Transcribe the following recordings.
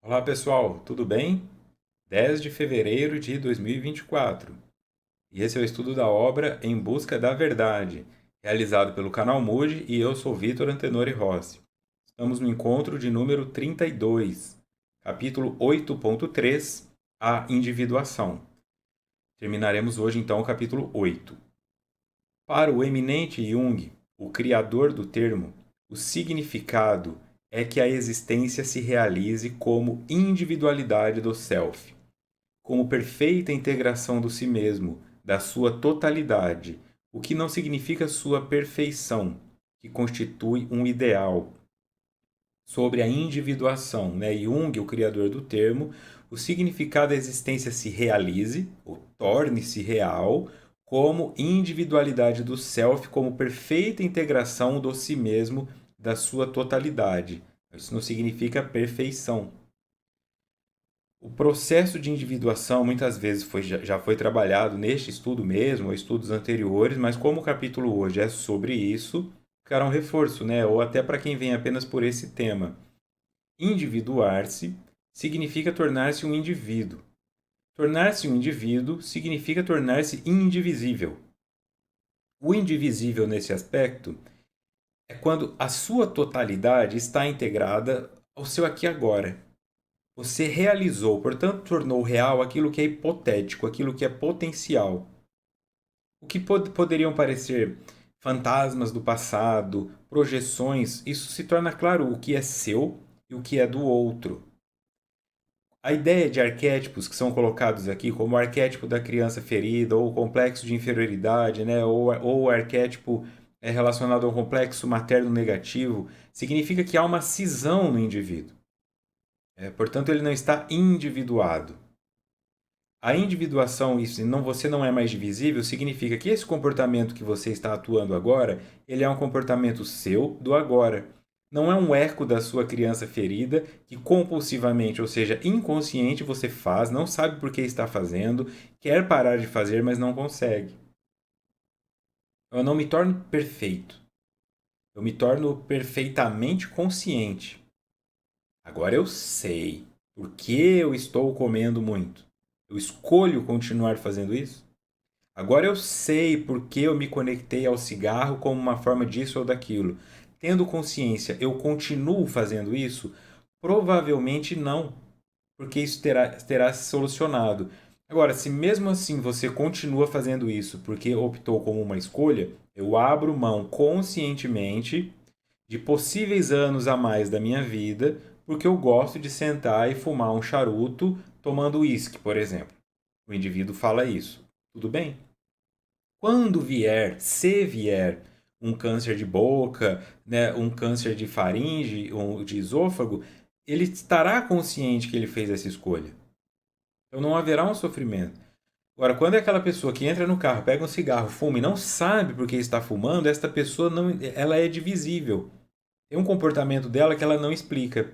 Olá pessoal, tudo bem? 10 de fevereiro de 2024. E esse é o estudo da obra Em Busca da Verdade, realizado pelo canal Mood e eu sou Vitor Antenori Rossi. Estamos no encontro de número 32, capítulo 8.3, A Individuação. Terminaremos hoje então o capítulo 8. Para o eminente Jung, o criador do termo, o significado é que a existência se realize como individualidade do self, como perfeita integração do si mesmo, da sua totalidade, o que não significa sua perfeição, que constitui um ideal. Sobre a individuação, né? Jung, o criador do termo, o significado da existência se realize, ou torne-se real, como individualidade do self, como perfeita integração do si mesmo, da sua totalidade. Isso não significa perfeição. O processo de individuação muitas vezes já foi trabalhado neste estudo mesmo, ou estudos anteriores, mas como o capítulo hoje é sobre isso, ficará um reforço, né? Ou até para quem vem apenas por esse tema. Individuar-se significa tornar-se um indivíduo. Tornar-se um indivíduo significa tornar-se indivisível. O indivisível nesse aspecto é quando a sua totalidade está integrada ao seu aqui e agora. Você realizou, portanto, tornou real aquilo que é hipotético, aquilo que é potencial. O que poderiam parecer fantasmas do passado, projeções, isso se torna claro o que é seu e o que é do outro. A ideia de arquétipos que são colocados aqui, como o arquétipo da criança ferida, ou o complexo de inferioridade, né? ou o arquétipo relacionado ao complexo materno negativo, significa que há uma cisão no indivíduo. Portanto, ele não está individuado. A individuação, isso, não, você não é mais divisível, significa que esse comportamento que você está atuando agora, ele é um comportamento seu, do agora. Não é um eco da sua criança ferida que compulsivamente, ou seja, inconsciente, você faz, não sabe por que está fazendo, quer parar de fazer, mas não consegue. Eu não me torno perfeito. Eu me torno perfeitamente consciente. Agora eu sei por que eu estou comendo muito. Eu escolho continuar fazendo isso? Agora eu sei por que eu me conectei ao cigarro como uma forma disso ou daquilo. Tendo consciência, eu continuo fazendo isso? Provavelmente não, porque isso terá se solucionado. Agora, se mesmo assim você continua fazendo isso porque optou como uma escolha, eu abro mão conscientemente de possíveis anos a mais da minha vida porque eu gosto de sentar e fumar um charuto tomando uísque, por exemplo. O indivíduo fala isso. Tudo bem? Quando vier, se vier um câncer de boca, né, um câncer de faringe ou de esôfago, ele estará consciente que ele fez essa escolha. Então não haverá um sofrimento. Agora, quando é aquela pessoa que entra no carro, pega um cigarro, fuma e não sabe por que está fumando, esta pessoa não, ela é divisível. Tem um comportamento dela que ela não explica.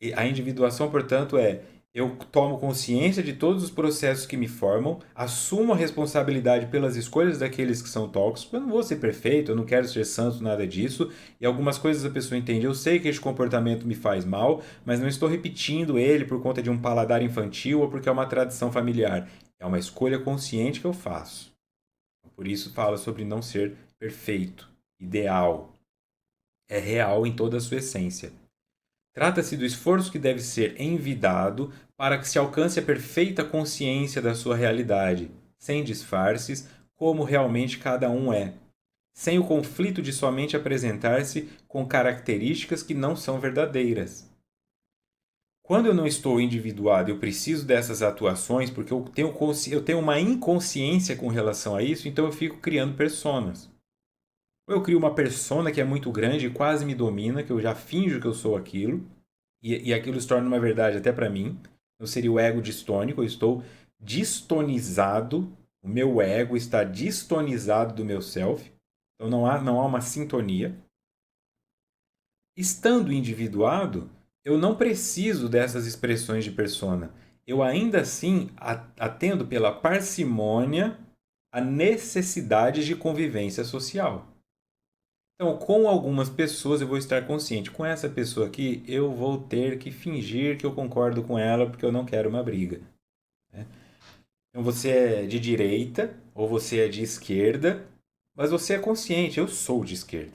E a individuação, portanto, é eu tomo consciência de todos os processos que me formam, assumo a responsabilidade pelas escolhas daqueles que são tóxicos. Eu não vou ser perfeito, eu não quero ser santo, nada disso. E algumas coisas a pessoa entende. Eu sei que este comportamento me faz mal, mas não estou repetindo ele por conta de um paladar infantil ou porque é uma tradição familiar. É uma escolha consciente que eu faço. Por isso fala sobre não ser perfeito, ideal. É real em toda a sua essência. Trata-se do esforço que deve ser envidado para que se alcance a perfeita consciência da sua realidade, sem disfarces, como realmente cada um é, sem o conflito de somente apresentar-se com características que não são verdadeiras. Quando eu não estou individuado, eu preciso dessas atuações porque eu tenho uma inconsciência com relação a isso, então eu fico criando personas. Ou eu crio uma persona que é muito grande e quase me domina, que eu já finjo que eu sou aquilo, e aquilo se torna uma verdade até para mim. Eu seria o ego distônico, eu estou distonizado, o meu ego está distonizado do meu self, então não há uma sintonia. Estando individuado, eu não preciso dessas expressões de persona. Eu ainda assim atendo pela parcimônia a necessidades de convivência social. Então, com algumas pessoas eu vou estar consciente. Com essa pessoa aqui, eu vou ter que fingir que eu concordo com ela porque eu não quero uma briga, né? Então, você é de direita ou você é de esquerda, mas você é consciente, eu sou de esquerda.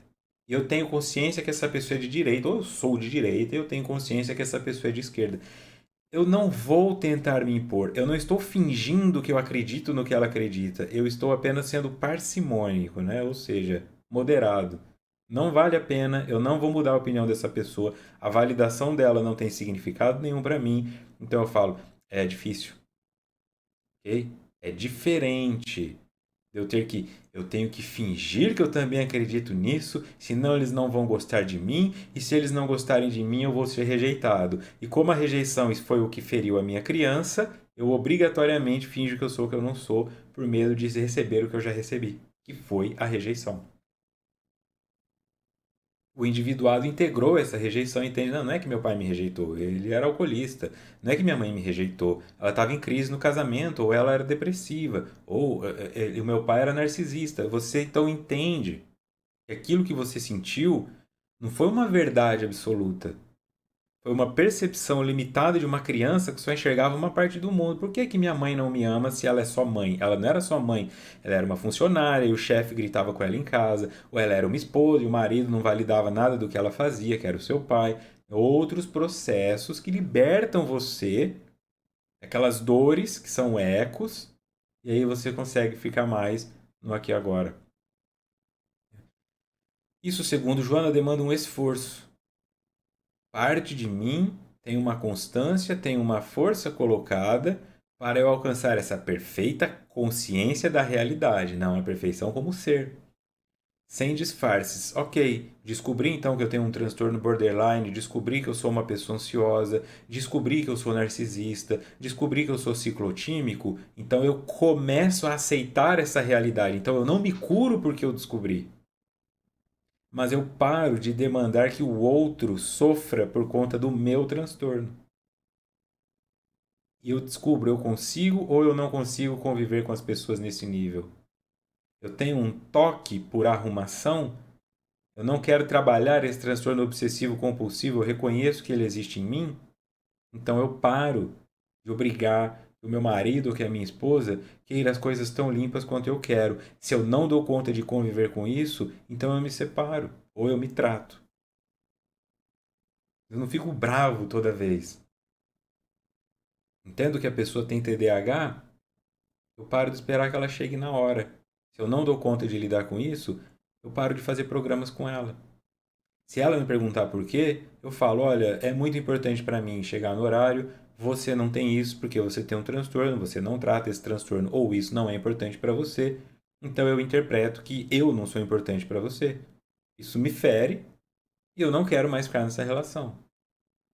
E eu tenho consciência que essa pessoa é de direita, ou eu sou de direita e eu tenho consciência que essa pessoa é de esquerda. Eu não vou tentar me impor. Eu não estou fingindo que eu acredito no que ela acredita. Eu estou apenas sendo parcimônico, né? Ou seja, moderado. Não vale a pena, eu não vou mudar a opinião dessa pessoa. A validação dela não tem significado nenhum para mim. Então eu falo, é difícil, ok? É diferente eu tenho que fingir que eu também acredito nisso, senão eles não vão gostar de mim, e se eles não gostarem de mim, eu vou ser rejeitado. E como a rejeição foi o que feriu a minha criança, eu obrigatoriamente finjo que eu sou o que eu não sou, por medo de receber o que eu já recebi, que foi a rejeição. O individuado integrou essa rejeição e entende, não, não é que meu pai me rejeitou, ele era alcoolista, não é que minha mãe me rejeitou, ela estava em crise no casamento, ou ela era depressiva, ou o meu pai era narcisista. Você então entende que aquilo que você sentiu não foi uma verdade absoluta, foi uma percepção limitada de uma criança que só enxergava uma parte do mundo. Por que que minha mãe não me ama se ela é só mãe? Ela não era só mãe, ela era uma funcionária e o chefe gritava com ela em casa, ou ela era uma esposa e o marido não validava nada do que ela fazia, que era o seu pai. Outros processos que libertam você, aquelas dores que são ecos, e aí você consegue ficar mais no aqui e agora. Isso, segundo Joana, demanda um esforço. Parte de mim tem uma constância, tem uma força colocada para eu alcançar essa perfeita consciência da realidade, não a perfeição como ser, sem disfarces. Ok, descobri então que eu tenho um transtorno borderline, descobri que eu sou uma pessoa ansiosa, descobri que eu sou narcisista, descobri que eu sou ciclotímico, então eu começo a aceitar essa realidade. Então eu não me curo porque eu descobri, mas eu paro de demandar que o outro sofra por conta do meu transtorno. E eu descubro, eu consigo ou eu não consigo conviver com as pessoas nesse nível. Eu tenho um toque por arrumação, eu não quero trabalhar esse transtorno obsessivo compulsivo, eu reconheço que ele existe em mim, então eu paro de obrigar o meu marido ou que a minha esposa queira as coisas tão limpas quanto eu quero. Se eu não dou conta de conviver com isso, então eu me separo ou eu me trato. Eu não fico bravo toda vez. Entendo que a pessoa tem TDAH, eu paro de esperar que ela chegue na hora. Se eu não dou conta de lidar com isso, eu paro de fazer programas com ela. Se ela me perguntar por quê, eu falo: olha, é muito importante para mim chegar no horário, você não tem isso porque você tem um transtorno, você não trata esse transtorno ou isso não é importante para você, então eu interpreto que eu não sou importante para você. Isso me fere e eu não quero mais ficar nessa relação.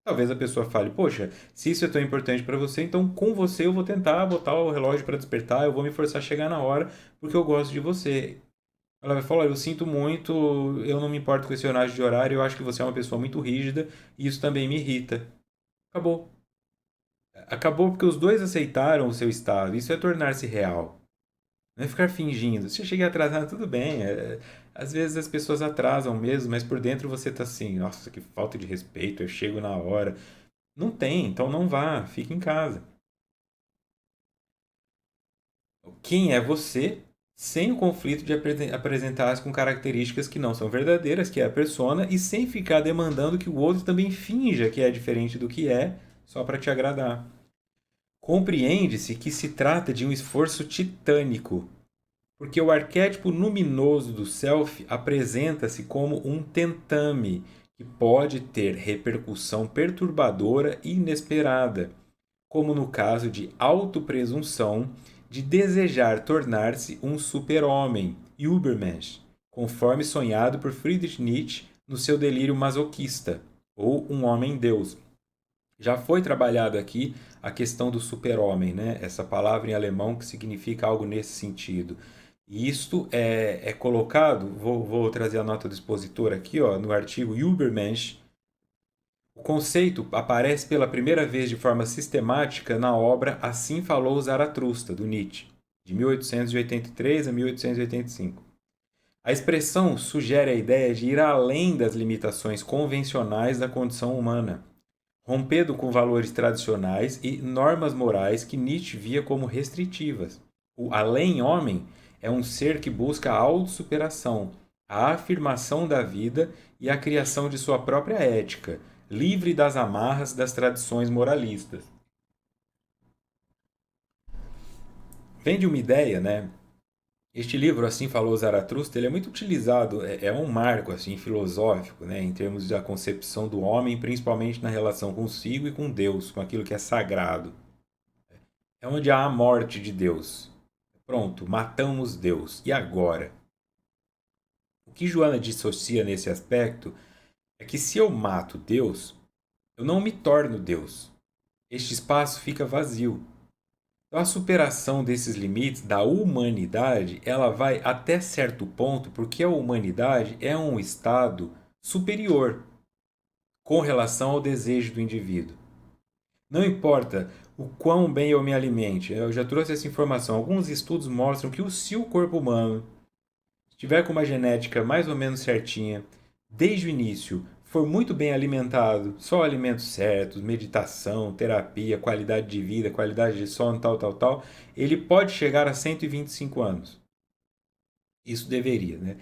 Talvez a pessoa fale: poxa, se isso é tão importante para você, então com você eu vou tentar botar o relógio para despertar, eu vou me forçar a chegar na hora porque eu gosto de você. Ela vai falar: olha, eu sinto muito, eu não me importo com esse horário, eu acho que você é uma pessoa muito rígida e isso também me irrita. Acabou. Acabou porque os dois aceitaram o seu estado. Isso é tornar-se real. Não é ficar fingindo. Se eu cheguei atrasado, tudo bem. Às vezes as pessoas atrasam mesmo, mas por dentro você tá assim: nossa, que falta de respeito, eu chego na hora. Não tem, então não vá, fique em casa. Quem é você sem o conflito de apresentar-se com características que não são verdadeiras, que é a persona, e sem ficar demandando que o outro também finja que é diferente do que é, só para te agradar. Compreende-se que se trata de um esforço titânico, porque o arquétipo luminoso do self apresenta-se como um tentame que pode ter repercussão perturbadora e inesperada, como no caso de autopresunção de desejar tornar-se um super-homem, Übermensch, conforme sonhado por Friedrich Nietzsche no seu delírio masoquista, ou um homem-deus. Já foi trabalhado aqui a questão do super-homem, né? Essa palavra em alemão que significa algo nesse sentido. E isto é colocado, vou trazer a nota do expositor aqui, ó, no artigo Übermensch. O conceito aparece pela primeira vez de forma sistemática na obra Assim Falou Zaratustra, do Nietzsche, de 1883 a 1885. A expressão sugere a ideia de ir além das limitações convencionais da condição humana, rompendo com valores tradicionais e normas morais que Nietzsche via como restritivas. O além-homem é um ser que busca a autossuperação, a afirmação da vida e a criação de sua própria ética, livre das amarras das tradições moralistas. Vem de uma ideia, né? Este livro, assim falou Zaratustra, ele é muito utilizado, é um marco assim filosófico, né, em termos da concepção do homem, principalmente na relação consigo e com Deus, com aquilo que é sagrado. É onde há a morte de Deus. Pronto, matamos Deus. E agora? O que Joana dissocia nesse aspecto é que se eu mato Deus, eu não me torno Deus. Este espaço fica vazio. Então, a superação desses limites da humanidade, ela vai até certo ponto, porque a humanidade é um estado superior com relação ao desejo do indivíduo. Não importa o quão bem eu me alimente, eu já trouxe essa informação. Alguns estudos mostram que se o corpo humano estiver com uma genética mais ou menos certinha, desde o início, for muito bem alimentado, só alimentos certos, meditação, terapia, qualidade de vida, qualidade de sono, tal, tal, tal, ele pode chegar a 125 anos. Isso deveria, né?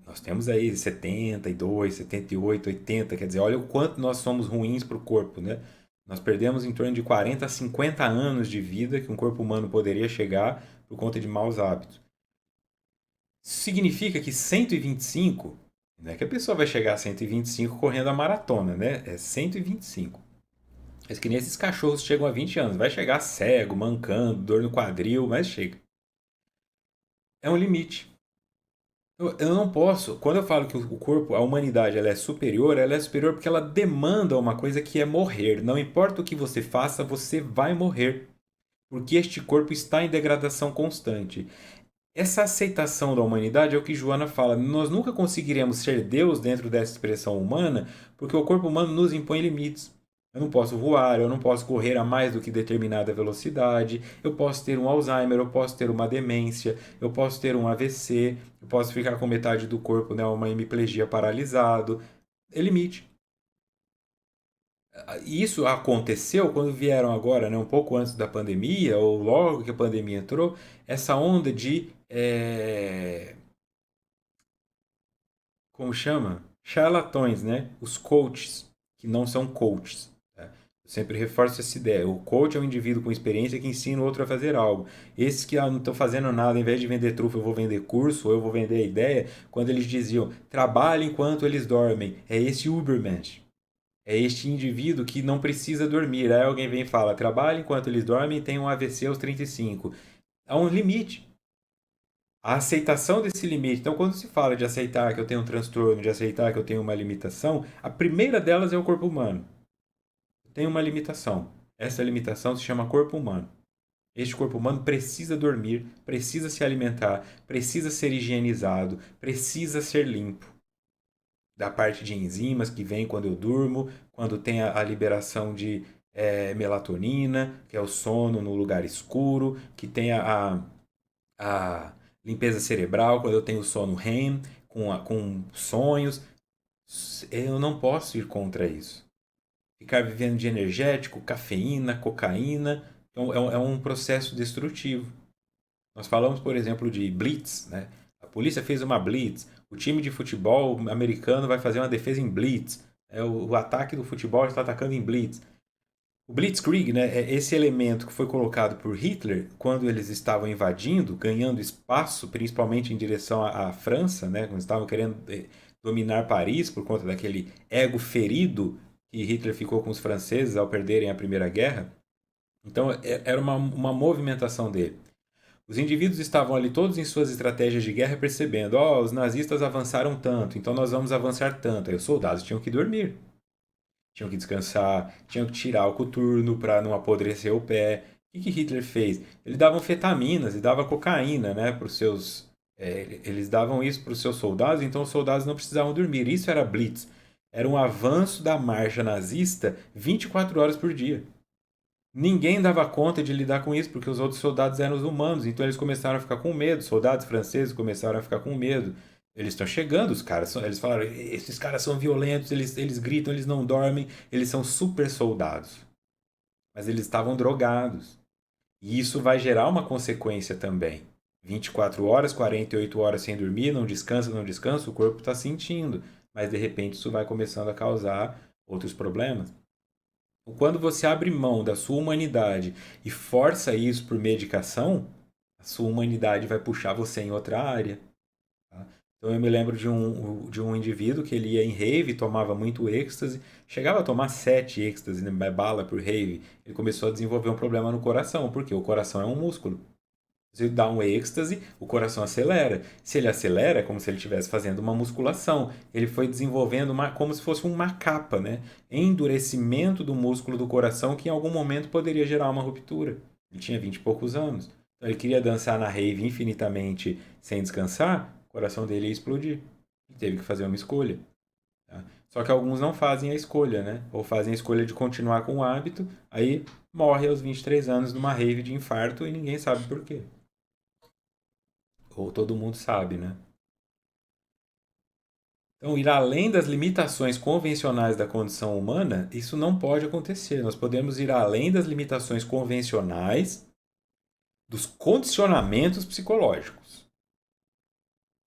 Nós temos aí 72, 78, 80, quer dizer, olha o quanto nós somos ruins para o corpo, né? Nós perdemos em torno de 40 a 50 anos de vida que um corpo humano poderia chegar por conta de maus hábitos. Isso significa que 125, não é que a pessoa vai chegar a 125 correndo a maratona, né? É 125. É que nem esses cachorros chegam a 20 anos. Vai chegar cego, mancando, dor no quadril, mas chega. É um limite. Eu não posso. Quando eu falo que o corpo, a humanidade, ela é superior porque ela demanda uma coisa que é morrer. Não importa o que você faça, você vai morrer. Porque este corpo está em degradação constante. Essa aceitação da humanidade é o que Joana fala. Nós nunca conseguiremos ser Deus dentro dessa expressão humana, porque o corpo humano nos impõe limites. Eu não posso voar, eu não posso correr a mais do que determinada velocidade, eu posso ter um Alzheimer, eu posso ter uma demência, eu posso ter um AVC, eu posso ficar com metade do corpo, né, uma hemiplegia paralisado. É limite. Isso aconteceu quando vieram agora, né, um pouco antes da pandemia, ou logo que a pandemia entrou, essa onda de como chama? Charlatões, né? Os coaches, que não são coaches. Tá? Eu sempre reforço essa ideia. O coach é um indivíduo com experiência que ensina o outro a fazer algo. Esses que não estão fazendo nada, em vez de vender trufa, eu vou vender curso, ou eu vou vender a ideia, quando eles diziam, trabalhe enquanto eles dormem. É esse Ubermensch. É este indivíduo que não precisa dormir. Aí alguém vem e fala, trabalhe enquanto eles dormem e tem um AVC aos 35. Há um limite. A aceitação desse limite. Então, quando se fala de aceitar que eu tenho um transtorno, de aceitar que eu tenho uma limitação, a primeira delas é o corpo humano. Eu tenho uma limitação. Essa limitação se chama corpo humano. Este corpo humano precisa dormir, precisa se alimentar, precisa ser higienizado, precisa ser limpo. Da parte de enzimas que vem quando eu durmo, quando tem a liberação de melatonina, que é o sono no lugar escuro, que tem a limpeza cerebral, quando eu tenho sono REM, com sonhos. Eu não posso ir contra isso. Ficar vivendo de energético, cafeína, cocaína, então é um processo destrutivo. Nós falamos, por exemplo, de blitz, né? A polícia fez uma blitz, o time de futebol americano vai fazer uma defesa em blitz, o ataque do futebol está atacando em blitz. O Blitzkrieg, né, é esse elemento que foi colocado por Hitler quando eles estavam invadindo, ganhando espaço, principalmente em direção à França, né, quando estavam querendo dominar Paris por conta daquele ego ferido que Hitler ficou com os franceses ao perderem a Primeira Guerra. Então, era uma movimentação dele. Os indivíduos estavam ali todos em suas estratégias de guerra percebendo, os nazistas avançaram tanto, então nós vamos avançar tanto. Aí os soldados tinham que dormir. Tinham que descansar, tinham que tirar o coturno para não apodrecer o pé. O que Hitler fez? Ele dava anfetaminas e dava cocaína, né, para os seus. Eles davam isso para os seus soldados, então os soldados não precisavam dormir. Isso era Blitz. Era um avanço da marcha nazista 24 horas por dia. Ninguém dava conta de lidar com isso, porque os outros soldados eram os humanos, então eles começaram a ficar com medo. Soldados franceses começaram a ficar com medo. Eles estão chegando, eles falaram, esses caras são violentos, eles gritam, eles não dormem, eles são super soldados. Mas eles estavam drogados. E isso vai gerar uma consequência também. 24 horas, 48 horas sem dormir, não descansa, não descansa, o corpo está sentindo. Mas de repente isso vai começando a causar outros problemas. Quando você abre mão da sua humanidade e força isso por medicação, a sua humanidade vai puxar você em outra área. Tá? Então eu me lembro de um indivíduo que ele ia em rave, tomava muito êxtase, chegava a tomar 7 êxtase, né, bala por rave. Ele começou a desenvolver um problema no coração, porque o coração é um músculo. Se ele dá um êxtase, o coração acelera. Se ele acelera, é como se ele estivesse fazendo uma musculação. Ele foi desenvolvendo como se fosse uma capa, né? Endurecimento do músculo do coração que em algum momento poderia gerar uma ruptura. Ele tinha 20 e poucos anos. Então ele queria dançar na rave infinitamente sem descansar, o coração dele ia explodir. Ele teve que fazer uma escolha. Tá? Só que alguns não fazem a escolha, né? Ou fazem a escolha de continuar com o hábito, aí morre aos 23 anos numa rave de infarto e ninguém sabe por quê. Ou todo mundo sabe, né? Então, ir além das limitações convencionais da condição humana, isso não pode acontecer. Nós podemos ir além das limitações convencionais dos condicionamentos psicológicos.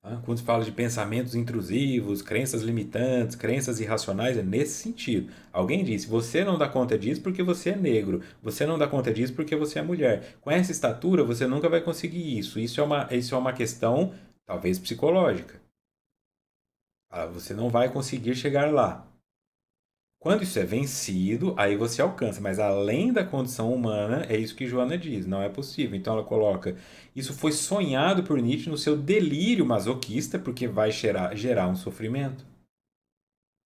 Tá? Quando se fala de pensamentos intrusivos, crenças limitantes, crenças irracionais, é nesse sentido. Alguém disse: você não dá conta disso porque você é negro, você não dá conta disso porque você é mulher. Com essa estatura, você nunca vai conseguir isso. Isso é uma questão, talvez, psicológica. Você não vai conseguir chegar lá. Quando isso é vencido, aí você alcança. Mas além da condição humana, é isso que Joana diz, não é possível. Então ela coloca: isso foi sonhado por Nietzsche no seu delírio masoquista, porque vai gerar um sofrimento.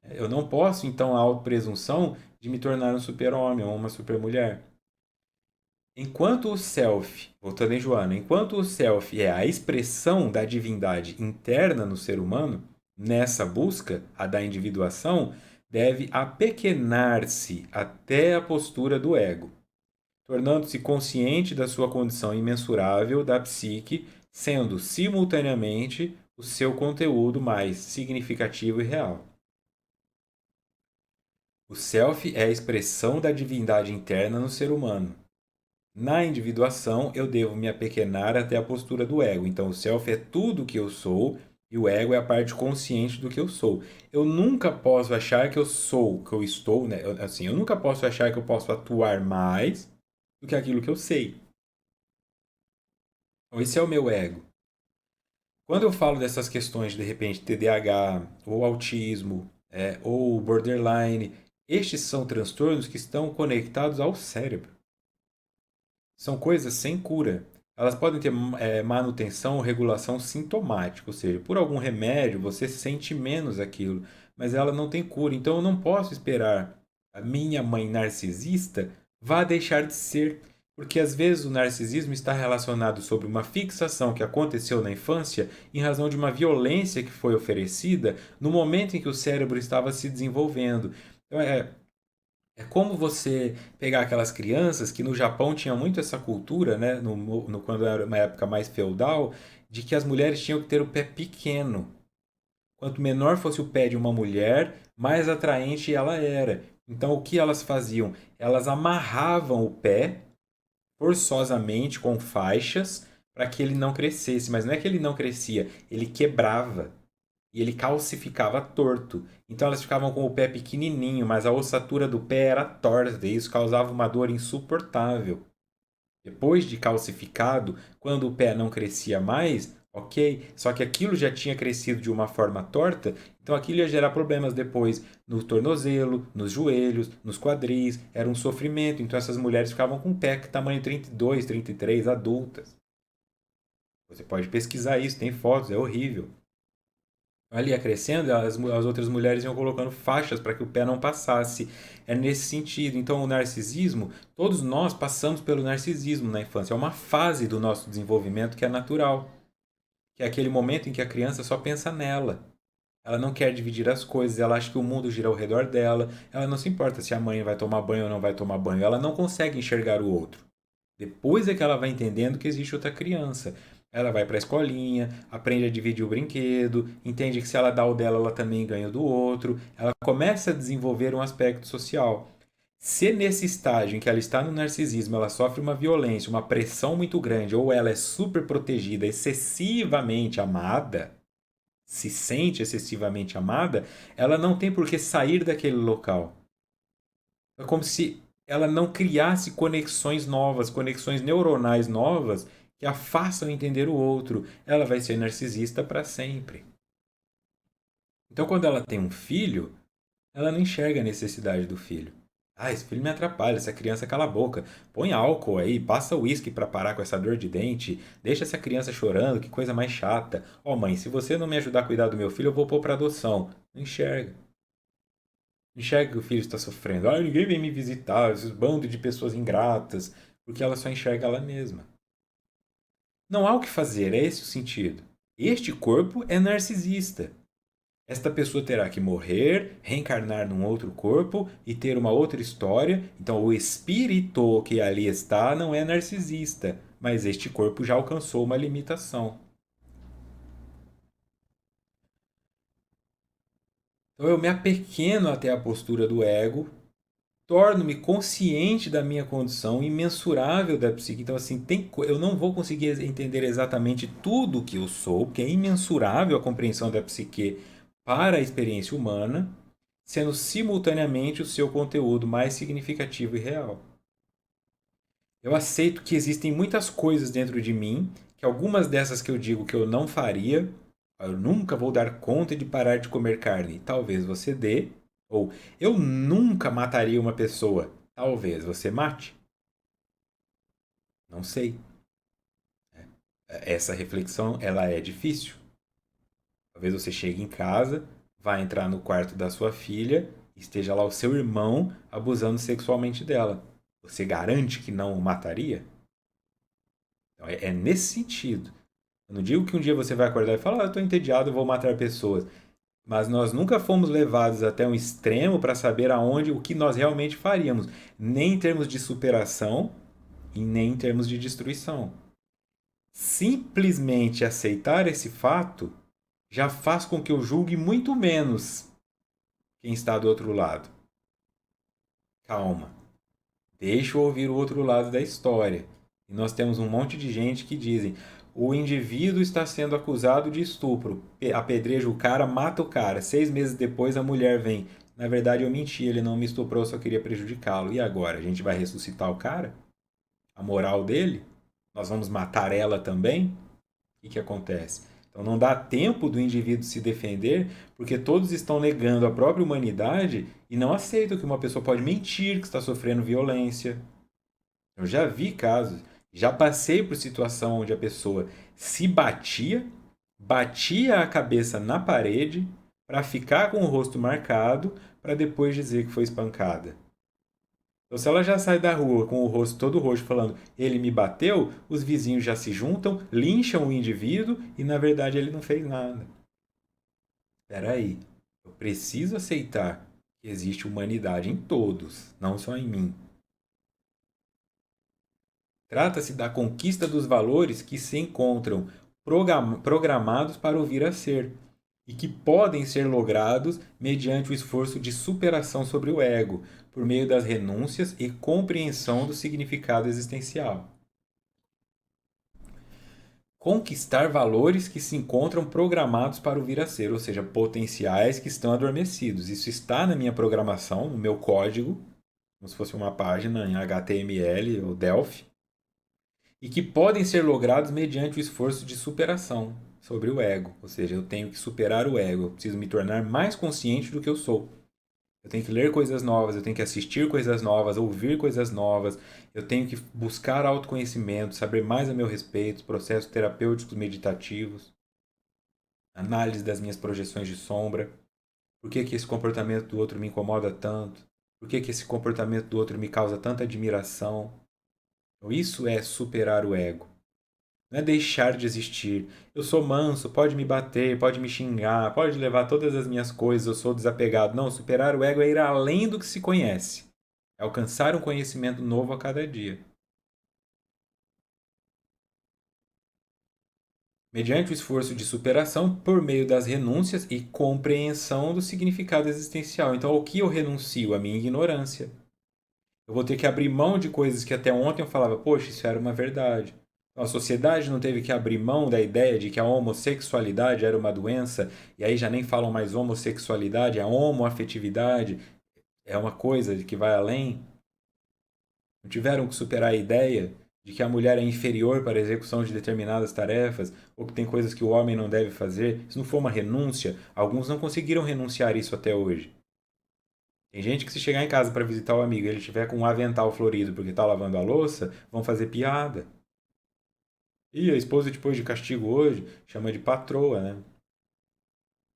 Eu não posso, então, a autopresunção de me tornar um super-homem ou uma super-mulher. Enquanto o self, voltando em Joana, enquanto o self é a expressão da divindade interna no ser humano, nessa busca, a da individuação, deve apequenar-se até a postura do ego, tornando-se consciente da sua condição imensurável da psique, sendo simultaneamente o seu conteúdo mais significativo e real. O self é a expressão da divindade interna no ser humano. Na individuação, eu devo me apequenar até a postura do ego. Então, o self é tudo o que eu sou e o ego é a parte consciente do que eu sou. Eu nunca posso achar que eu sou, que eu estou, né? Assim, eu nunca posso achar que eu posso atuar mais do que aquilo que eu sei. Então, esse é o meu ego. Quando eu falo dessas questões, de repente, TDAH, ou autismo, ou borderline, estes são transtornos que estão conectados ao cérebro. São coisas sem cura. Elas podem ter manutenção ou regulação sintomática, ou seja, por algum remédio você sente menos aquilo, mas ela não tem cura. Então eu não posso esperar a minha mãe narcisista vá deixar de ser, porque às vezes o narcisismo está relacionado sobre uma fixação que aconteceu na infância em razão de uma violência que foi oferecida no momento em que o cérebro estava se desenvolvendo. Então, é como você pegar aquelas crianças que no Japão tinha muito essa cultura, né, quando era uma época mais feudal, de que as mulheres tinham que ter o pé pequeno. Quanto menor fosse o pé de uma mulher, mais atraente ela era. Então o que elas faziam? Elas amarravam o pé forçosamente com faixas para que ele não crescesse. Mas não é que ele não crescia, ele quebrava e ele calcificava torto. Então elas ficavam com o pé pequenininho, mas a ossatura do pé era torta e isso causava uma dor insuportável. Depois de calcificado, quando o pé não crescia mais, ok, só que aquilo já tinha crescido de uma forma torta, então aquilo ia gerar problemas depois no tornozelo, nos joelhos, nos quadris, era um sofrimento. Então essas mulheres ficavam com o pé tamanho 32, 33, adultas. Você pode pesquisar isso, tem fotos, é horrível. Ali ia crescendo, as outras mulheres iam colocando faixas para que o pé não passasse. É nesse sentido. Então, o narcisismo, todos nós passamos pelo narcisismo na infância. É uma fase do nosso desenvolvimento que é natural. Que é aquele momento em que a criança só pensa nela. Ela não quer dividir as coisas, ela acha que o mundo gira ao redor dela. Ela não se importa se a mãe vai tomar banho ou não vai tomar banho. Ela não consegue enxergar o outro. Depois é que ela vai entendendo que existe outra criança. Ela vai para a escolinha, aprende a dividir o brinquedo, entende que se ela dá o dela, ela também ganha o do outro. Ela começa a desenvolver um aspecto social. Se nesse estágio em que ela está no narcisismo, ela sofre uma violência, uma pressão muito grande, ou ela é super protegida, excessivamente amada, se sente excessivamente amada, ela não tem por que sair daquele local. É como se ela não criasse conexões novas, conexões neuronais novas que a façam entender o outro. Ela vai ser narcisista para sempre. Então, quando ela tem um filho, ela não enxerga a necessidade do filho. Ah, esse filho me atrapalha, essa criança cala a boca. Põe álcool aí, passa uísque para parar com essa dor de dente. Deixa essa criança chorando, que coisa mais chata. Ó, mãe, se você não me ajudar a cuidar do meu filho, eu vou pôr para adoção. Não enxerga. Não enxerga que o filho está sofrendo. Ah, ninguém vem me visitar, esses bandos de pessoas ingratas. Porque ela só enxerga ela mesma. Não há o que fazer, é esse o sentido. Este corpo é narcisista. Esta pessoa terá que morrer, reencarnar num outro corpo e ter uma outra história. Então, o espírito que ali está não é narcisista, mas este corpo já alcançou uma limitação. Então, eu me apequeno até a postura do ego, torno-me consciente da minha condição, imensurável da psique. Então, assim, eu não vou conseguir entender exatamente tudo o que eu sou, porque é imensurável a compreensão da psique para a experiência humana, sendo simultaneamente o seu conteúdo mais significativo e real. Eu aceito que existem muitas coisas dentro de mim, que algumas dessas que eu digo que eu não faria, eu nunca vou dar conta de parar de comer carne, talvez você dê, ou eu nunca mataria uma pessoa, talvez você mate. Não sei. Essa reflexão, ela é difícil. Talvez você chegue em casa, vá entrar no quarto da sua filha, esteja lá o seu irmão abusando sexualmente dela. Você garante que não o mataria? Então, é nesse sentido. Eu não digo que um dia você vai acordar e falar, eu estou entediado, eu vou matar pessoas. Mas nós nunca fomos levados até um extremo para saber aonde, o que nós realmente faríamos. Nem em termos de superação e nem em termos de destruição. Simplesmente aceitar esse fato já faz com que eu julgue muito menos quem está do outro lado. Calma. Deixa eu ouvir o outro lado da história. E nós temos um monte de gente que dizem: o indivíduo está sendo acusado de estupro, apedreja o cara, mata o cara. 6 meses depois a mulher vem. Na verdade eu menti, ele não me estuprou, eu só queria prejudicá-lo. E agora? A gente vai ressuscitar o cara? A moral dele? Nós vamos matar ela também? O que acontece? Então não dá tempo do indivíduo se defender, porque todos estão negando a própria humanidade e não aceitam que uma pessoa pode mentir que está sofrendo violência. Eu já vi casos, já passei por situação onde a pessoa se batia, batia a cabeça na parede para ficar com o rosto marcado, para depois dizer que foi espancada. Então, se ela já sai da rua com o rosto todo roxo falando ele me bateu, os vizinhos já se juntam, lincham o indivíduo e na verdade ele não fez nada. Espera aí, eu preciso aceitar que existe humanidade em todos, não só em mim. Trata-se da conquista dos valores que se encontram programados para o vir a ser e que podem ser logrados mediante o esforço de superação sobre o ego, por meio das renúncias e compreensão do significado existencial. Conquistar valores que se encontram programados para o vir a ser, ou seja, potenciais que estão adormecidos. Isso está na minha programação, no meu código, como se fosse uma página em HTML ou Delphi, e que podem ser logrados mediante o esforço de superação sobre o ego. Ou seja, eu tenho que superar o ego, eu preciso me tornar mais consciente do que eu sou. Eu tenho que ler coisas novas, eu tenho que assistir coisas novas, ouvir coisas novas, eu tenho que buscar autoconhecimento, saber mais a meu respeito, processos terapêuticos meditativos, análise das minhas projeções de sombra, por que esse comportamento do outro me incomoda tanto, por que esse comportamento do outro me causa tanta admiração. Então, isso é superar o ego. Não é deixar de existir. Eu sou manso, pode me bater, pode me xingar, pode levar todas as minhas coisas, eu sou desapegado. Não, superar o ego é ir além do que se conhece. É alcançar um conhecimento novo a cada dia. mediante o esforço de superação por meio das renúncias e compreensão do significado existencial. Então, ao que eu renuncio? A minha ignorância. Eu vou ter que abrir mão de coisas que até ontem eu falava, poxa, isso era uma verdade. Então, a sociedade não teve que abrir mão da ideia de que a homossexualidade era uma doença, e aí já nem falam mais homossexualidade, a homoafetividade é uma coisa de que vai além. Não tiveram que superar a ideia de que a mulher é inferior para a execução de determinadas tarefas, ou que tem coisas que o homem não deve fazer. Isso não foi uma renúncia. Alguns não conseguiram renunciar isso até hoje. Tem gente que se chegar em casa para visitar o amigo e ele estiver com um avental florido porque está lavando a louça, vão fazer piada. E a esposa, depois de castigo hoje, chama de patroa, né?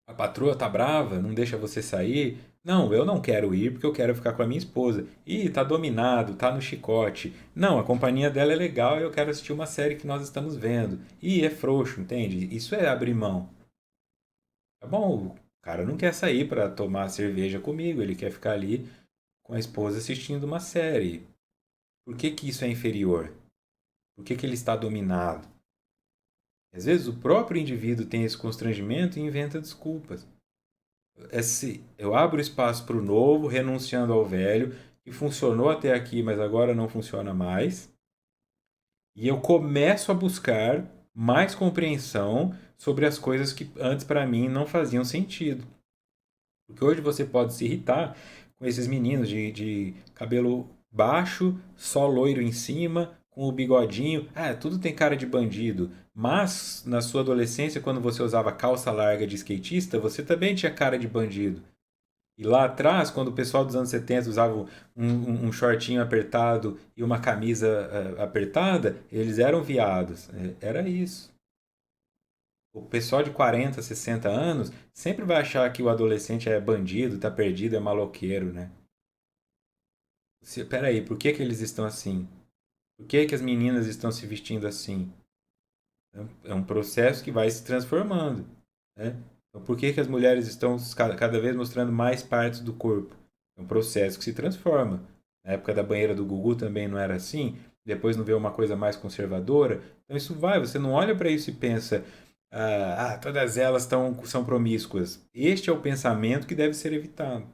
A patroa tá brava, não deixa você sair. Não, eu não quero ir porque eu quero ficar com a minha esposa. Ih, tá dominado, tá no chicote. Não, a companhia dela é legal e eu quero assistir uma série que nós estamos vendo. Ih, é frouxo, entende? Isso é abrir mão. Tá bom, o cara não quer sair para tomar cerveja comigo, ele quer ficar ali com a esposa assistindo uma série. Por que que isso é inferior? Por que que ele está dominado? Às vezes o próprio indivíduo tem esse constrangimento e inventa desculpas. Eu abro espaço para o novo, renunciando ao velho, que funcionou até aqui, mas agora não funciona mais. E eu começo a buscar mais compreensão sobre as coisas que antes para mim não faziam sentido. Porque hoje você pode se irritar com esses meninos de cabelo baixo, só loiro em cima, com o bigodinho. Ah, tudo tem cara de bandido. Mas na sua adolescência, quando você usava calça larga de skatista, você também tinha cara de bandido. E lá atrás, quando o pessoal dos anos 70 usava um shortinho apertado e uma camisa apertada, eles eram viados. Era isso. O pessoal de 40, 60 anos sempre vai achar que o adolescente é bandido, tá perdido, é maloqueiro, né? Peraí, por que que eles estão assim? Por que que as meninas estão se vestindo assim? É um processo que vai se transformando, né? Então, por que que as mulheres estão cada vez mostrando mais partes do corpo? É um processo que se transforma. Na época da banheira do Gugu também não era assim. Depois não vê uma coisa mais conservadora. Então isso vai, você não olha para isso e pensa, todas elas são promíscuas. Este é o pensamento que deve ser evitado.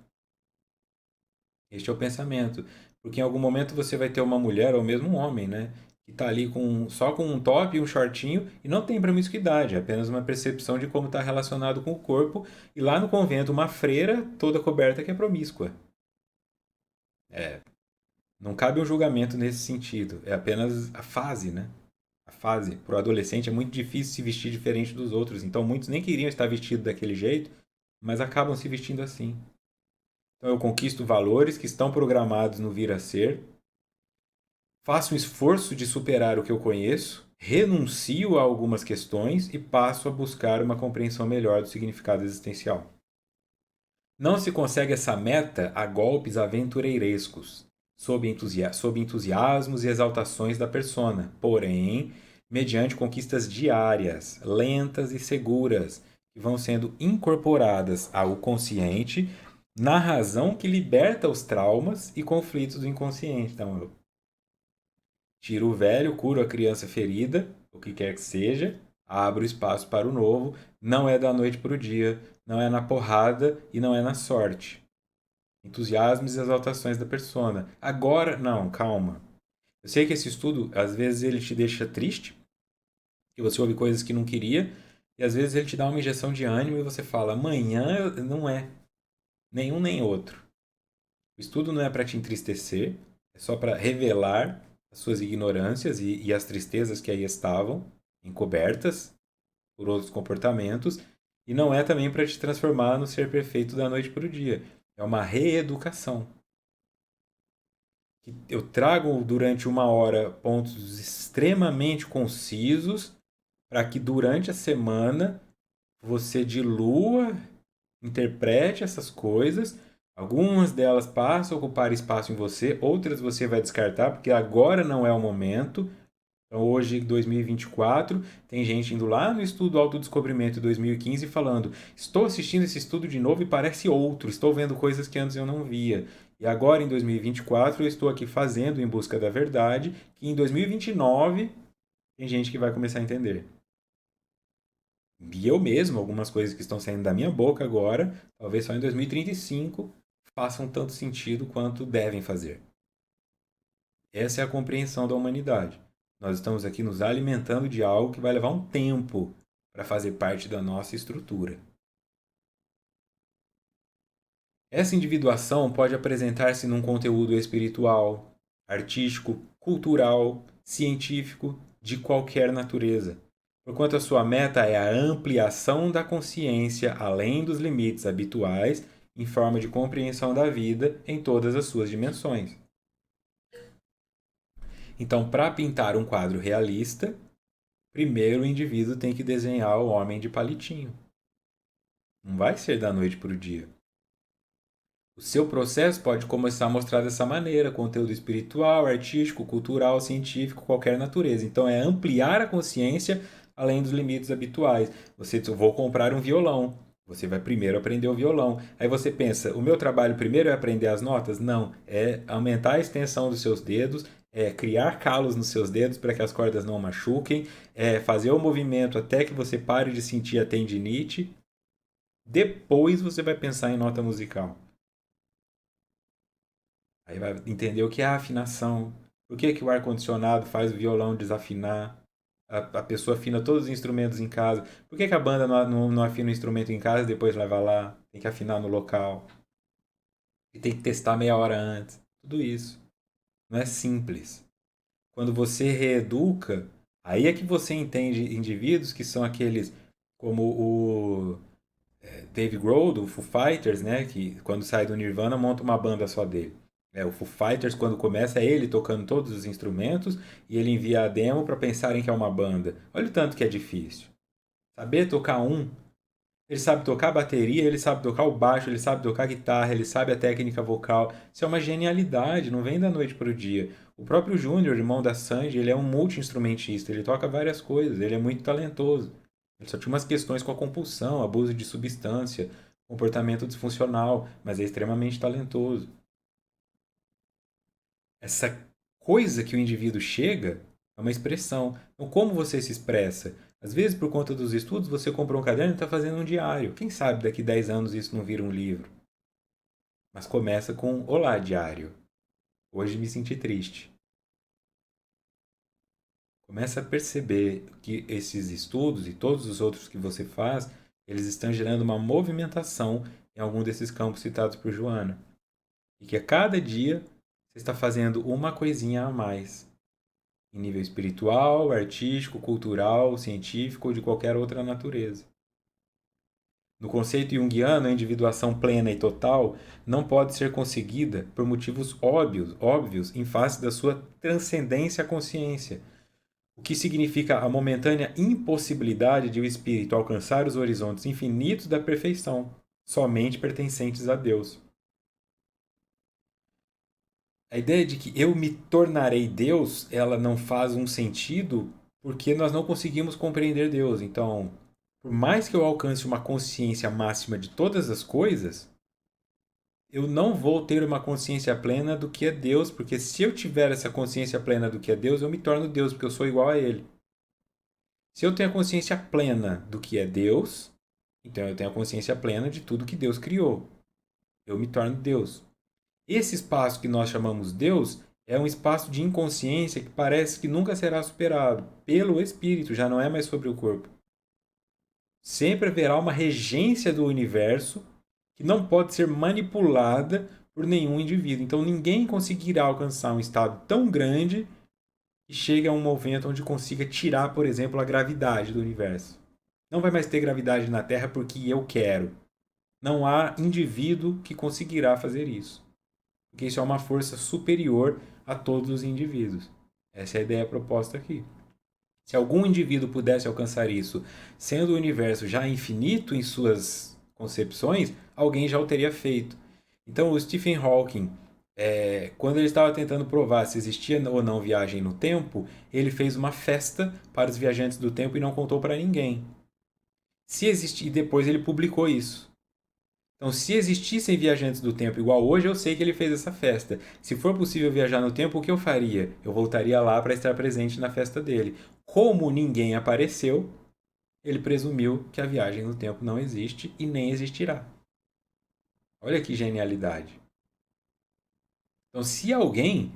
Este é o pensamento. Porque em algum momento você vai ter uma mulher ou mesmo um homem, né? Que está ali só com um top e um shortinho e não tem promiscuidade, é apenas uma percepção de como está relacionado com o corpo. E lá no convento, uma freira toda coberta que é promíscua. É, não cabe um julgamento nesse sentido. É apenas a fase, né? A fase. Para o adolescente é muito difícil se vestir diferente dos outros. Então muitos nem queriam estar vestidos daquele jeito, mas acabam se vestindo assim. Então eu conquisto valores que estão programados no vir a ser, faço um esforço de superar o que eu conheço, renuncio a algumas questões e passo a buscar uma compreensão melhor do significado existencial. Não se consegue essa meta a golpes aventureirescos, sob entusiasmos e exaltações da persona, porém, mediante conquistas diárias, lentas e seguras, que vão sendo incorporadas ao consciente na razão que liberta os traumas e conflitos do inconsciente. Então, eu tiro o velho, curo a criança ferida, o que quer que seja, abro espaço para o novo, não é da noite para o dia, não é na porrada e não é na sorte. Entusiasmos e exaltações da persona. Agora, não, calma. Eu sei que esse estudo, às vezes, ele te deixa triste, que você ouve coisas que não queria, e às vezes ele te dá uma injeção de ânimo e você fala, amanhã não é nenhum nem outro. O estudo não é para te entristecer, é só para revelar as suas ignorâncias e as tristezas que aí estavam encobertas por outros comportamentos, e não é também para te transformar no ser perfeito da noite para o dia. É uma reeducação. Eu trago durante uma hora pontos extremamente concisos para que durante a semana você dilua, interprete essas coisas. Algumas delas passam a ocupar espaço em você, outras você vai descartar, porque agora não é o momento. Então, hoje, 2024, tem gente indo lá no estudo Autodescobrimento de 2015 falando: estou assistindo esse estudo de novo e parece outro, estou vendo coisas que antes eu não via. E agora, em 2024, eu estou aqui fazendo em busca da verdade, que em 2029 tem gente que vai começar a entender. E eu mesmo, algumas coisas que estão saindo da minha boca agora, talvez só em 2035, façam tanto sentido quanto devem fazer. Essa é a compreensão da humanidade. Nós estamos aqui nos alimentando de algo que vai levar um tempo para fazer parte da nossa estrutura. Essa individuação pode apresentar-se num conteúdo espiritual, artístico, cultural, científico, de qualquer natureza, porquanto a sua meta é a ampliação da consciência além dos limites habituais em forma de compreensão da vida em todas as suas dimensões. Então, para pintar um quadro realista, primeiro o indivíduo tem que desenhar o homem de palitinho. Não vai ser da noite para o dia. O seu processo pode começar a mostrar dessa maneira, conteúdo espiritual, artístico, cultural, científico, qualquer natureza. Então é ampliar a consciência além dos limites habituais. Você vou comprar um violão. Você vai primeiro aprender o violão. Aí você pensa, o meu trabalho primeiro é aprender as notas? Não, é aumentar a extensão dos seus dedos, é criar calos nos seus dedos para que as cordas não machuquem, é fazer o movimento até que você pare de sentir a tendinite. Depois você vai pensar em nota musical. Aí vai entender o que é a afinação. Por que, que o ar-condicionado faz o violão desafinar? A pessoa afina todos os instrumentos em casa. Por que, que a banda não afina o instrumento em casa e depois leva lá? Tem que afinar no local. E tem que testar meia hora antes. Tudo isso. Não é simples. Quando você reeduca, aí é que você entende indivíduos que são aqueles como o Dave Grohl, do Foo Fighters, né? Que quando sai do Nirvana monta uma banda só dele. O Foo Fighters, quando começa, é ele tocando todos os instrumentos e ele envia a demo para pensarem que é uma banda. Olha o tanto que é difícil. Saber tocar um, ele sabe tocar bateria, ele sabe tocar o baixo, ele sabe tocar guitarra, ele sabe a técnica vocal. Isso é uma genialidade, não vem da noite para o dia. O próprio Júnior, irmão da Sandy, ele é um multi-instrumentista, ele toca várias coisas, ele é muito talentoso. Ele só tinha umas questões com a compulsão, abuso de substância, comportamento disfuncional, mas é extremamente talentoso. Essa coisa que o indivíduo chega é uma expressão. Então, como você se expressa? Às vezes, por conta dos estudos, você comprou um caderno e está fazendo um diário. Quem sabe daqui 10 anos isso não vira um livro? Mas começa com: Olá, diário. Hoje me senti triste. Começa a perceber que esses estudos e todos os outros que você faz, eles estão gerando uma movimentação em algum desses campos citados por Joana. E que a cada dia você está fazendo uma coisinha a mais. Em nível espiritual, artístico, cultural, científico ou de qualquer outra natureza. No conceito junguiano, a individuação plena e total não pode ser conseguida por motivos óbvios em face da sua transcendência à consciência, o que significa a momentânea impossibilidade de o espírito alcançar os horizontes infinitos da perfeição, somente pertencentes a Deus. A ideia de que eu me tornarei Deus, ela não faz um sentido porque nós não conseguimos compreender Deus. Então, por mais que eu alcance uma consciência máxima de todas as coisas, eu não vou ter uma consciência plena do que é Deus, porque se eu tiver essa consciência plena do que é Deus, eu me torno Deus, porque eu sou igual a Ele. Se eu tenho a consciência plena do que é Deus, então eu tenho a consciência plena de tudo que Deus criou. Eu me torno Deus. Esse espaço que nós chamamos Deus é um espaço de inconsciência que parece que nunca será superado pelo espírito, já não é mais sobre o corpo. Sempre haverá uma regência do universo que não pode ser manipulada por nenhum indivíduo. Então ninguém conseguirá alcançar um estado tão grande que chegue a um momento onde consiga tirar, por exemplo, a gravidade do universo. Não vai mais ter gravidade na Terra porque eu quero. Não há indivíduo que conseguirá fazer isso. Porque isso é uma força superior a todos os indivíduos. Essa é a ideia proposta aqui. Se algum indivíduo pudesse alcançar isso, sendo o universo já infinito em suas concepções, alguém já o teria feito. Então, o Stephen Hawking, quando ele estava tentando provar se existia ou não viagem no tempo, ele fez uma festa para os viajantes do tempo e não contou para ninguém. Se existir, e depois ele publicou isso. Então, se existissem viajantes do tempo igual hoje, eu sei que ele fez essa festa. Se for possível viajar no tempo, o que eu faria? Eu voltaria lá para estar presente na festa dele. Como ninguém apareceu, ele presumiu que a viagem no tempo não existe e nem existirá. Olha que genialidade. Então, se alguém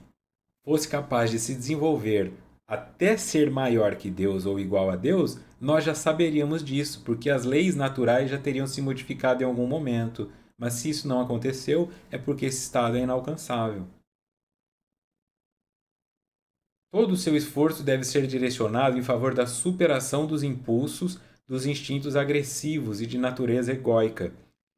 fosse capaz de se desenvolver até ser maior que Deus ou igual a Deus, nós já saberíamos disso, porque as leis naturais já teriam se modificado em algum momento. Mas se isso não aconteceu, é porque esse estado é inalcançável. Todo o seu esforço deve ser direcionado em favor da superação dos impulsos, dos instintos agressivos e de natureza egóica,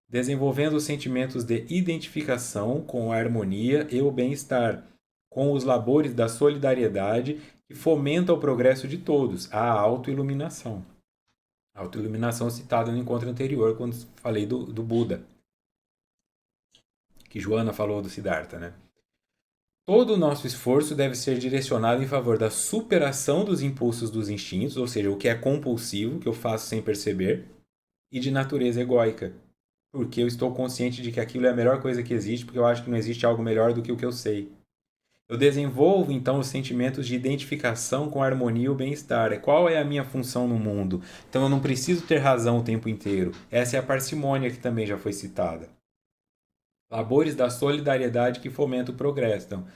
desenvolvendo os sentimentos de identificação com a harmonia e o bem-estar, com os labores da solidariedade que fomenta o progresso de todos, a autoiluminação. A autoiluminação citada no encontro anterior, quando falei do Buda, que Joana falou do Siddhartha, né? Todo o nosso esforço deve ser direcionado em favor da superação dos impulsos dos instintos, ou seja, o que é compulsivo, que eu faço sem perceber, e de natureza egóica, porque eu estou consciente de que aquilo é a melhor coisa que existe, porque eu acho que não existe algo melhor do que o que eu sei. Eu desenvolvo então os sentimentos de identificação com a harmonia e o bem-estar. Qual é a minha função no mundo? Então eu não preciso ter razão o tempo inteiro. Essa é a parcimônia que também já foi citada. Labores da solidariedade que fomentam o progresso. Então,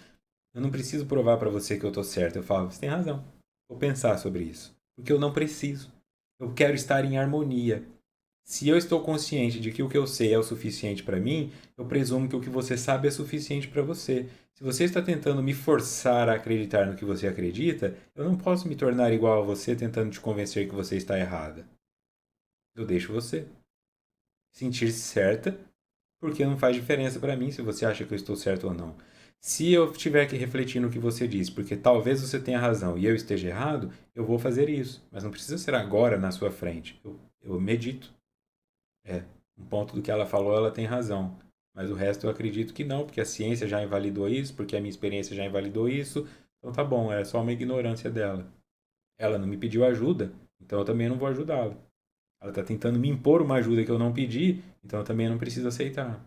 eu não preciso provar para você que eu estou certo. Eu falo, você tem razão. Vou pensar sobre isso. Porque eu não preciso. Eu quero estar em harmonia. Se eu estou consciente de que o que eu sei é o suficiente para mim, eu presumo que o que você sabe é suficiente para você. Se você está tentando me forçar a acreditar no que você acredita, eu não posso me tornar igual a você tentando te convencer que você está errada. Eu deixo você sentir-se certa, porque não faz diferença para mim se você acha que eu estou certo ou não. Se eu tiver que refletir no que você diz, porque talvez você tenha razão e eu esteja errado, eu vou fazer isso. Mas não precisa ser agora na sua frente. Eu medito. É, um ponto do que ela falou, ela tem razão. Mas o resto eu acredito que não, porque a ciência já invalidou isso, porque a minha experiência já invalidou isso. Então tá bom, é só uma ignorância dela. Ela não me pediu ajuda, então eu também não vou ajudá-la. Ela está tentando me impor uma ajuda que eu não pedi, então eu também não preciso aceitar.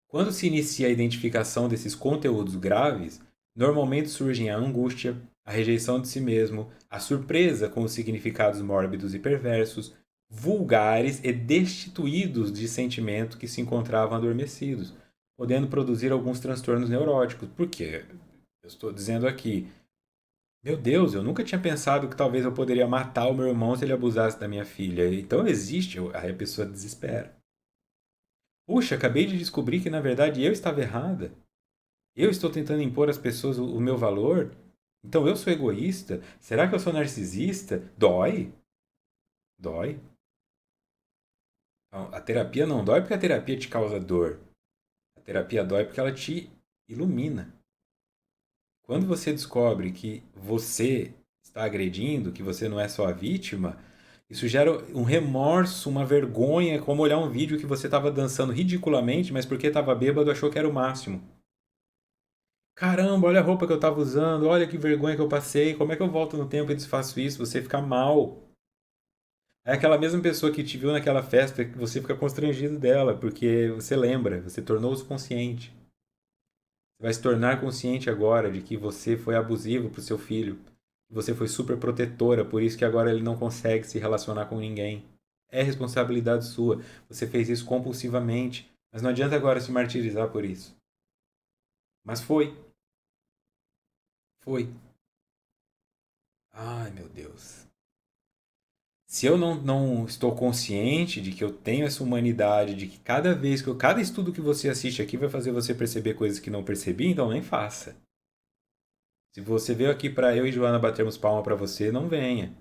Quando se inicia a identificação desses conteúdos graves, normalmente surgem a angústia, a rejeição de si mesmo, a surpresa com os significados mórbidos e perversos, vulgares e destituídos de sentimento que se encontravam adormecidos, podendo produzir alguns transtornos neuróticos. Por quê? Eu estou dizendo aqui, meu Deus, eu nunca tinha pensado que talvez eu poderia matar o meu irmão se ele abusasse da minha filha. Então existe, aí a pessoa desespera. Puxa, acabei de descobrir que na verdade eu estava errada. Eu estou tentando impor às pessoas o meu valor? Então eu sou egoísta? Será que eu sou narcisista? Dói? Dói. Então, a terapia não dói porque a terapia te causa dor. A terapia dói porque ela te ilumina. Quando você descobre que você está agredindo, que você não é só a vítima, isso gera um remorso, uma vergonha, é como olhar um vídeo que você estava dançando ridiculamente, mas porque estava bêbado achou que era o máximo. Caramba, olha a roupa que eu estava usando, olha que vergonha que eu passei, como é que eu volto no tempo e desfaço isso? Você fica mal. É aquela mesma pessoa que te viu naquela festa que você fica constrangido dela, porque você lembra, você tornou-se consciente. Você vai se tornar consciente agora de que você foi abusivo para o seu filho. Você foi super protetora, por isso que agora ele não consegue se relacionar com ninguém. É responsabilidade sua. Você fez isso compulsivamente. Mas não adianta agora se martirizar por isso. Mas foi. Foi. Ai, meu Deus. Se eu não estou consciente de que eu tenho essa humanidade, de que cada vez que cada estudo que você assiste aqui vai fazer você perceber coisas que não percebi, então nem faça. Se você veio aqui para eu e Joana batermos palma para você, não venha.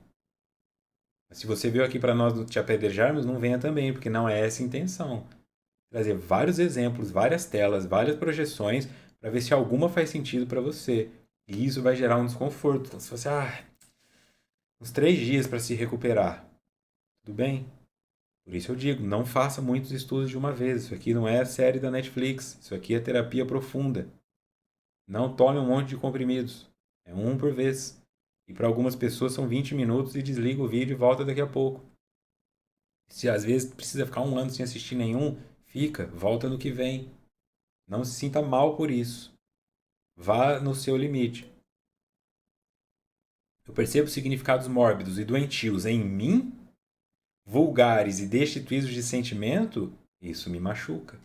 Mas se você veio aqui para nós te apedrejarmos, não venha também, porque não é essa a intenção. Trazer vários exemplos, várias telas, várias projeções para ver se alguma faz sentido para você. E isso vai gerar um desconforto. Então, se você, uns 3 dias para se recuperar, tudo bem? Por isso eu digo, não faça muitos estudos de uma vez. Isso aqui não é série da Netflix. Isso aqui é terapia profunda. Não tome um monte de comprimidos. É um por vez. E para algumas pessoas são 20 minutos e desliga o vídeo e volta daqui a pouco. Se às vezes precisa ficar um ano sem assistir nenhum, fica, volta no que vem. Não se sinta mal por isso. Vá no seu limite. Eu percebo significados mórbidos e doentios em mim, vulgares e destituídos de sentimento, isso me machuca.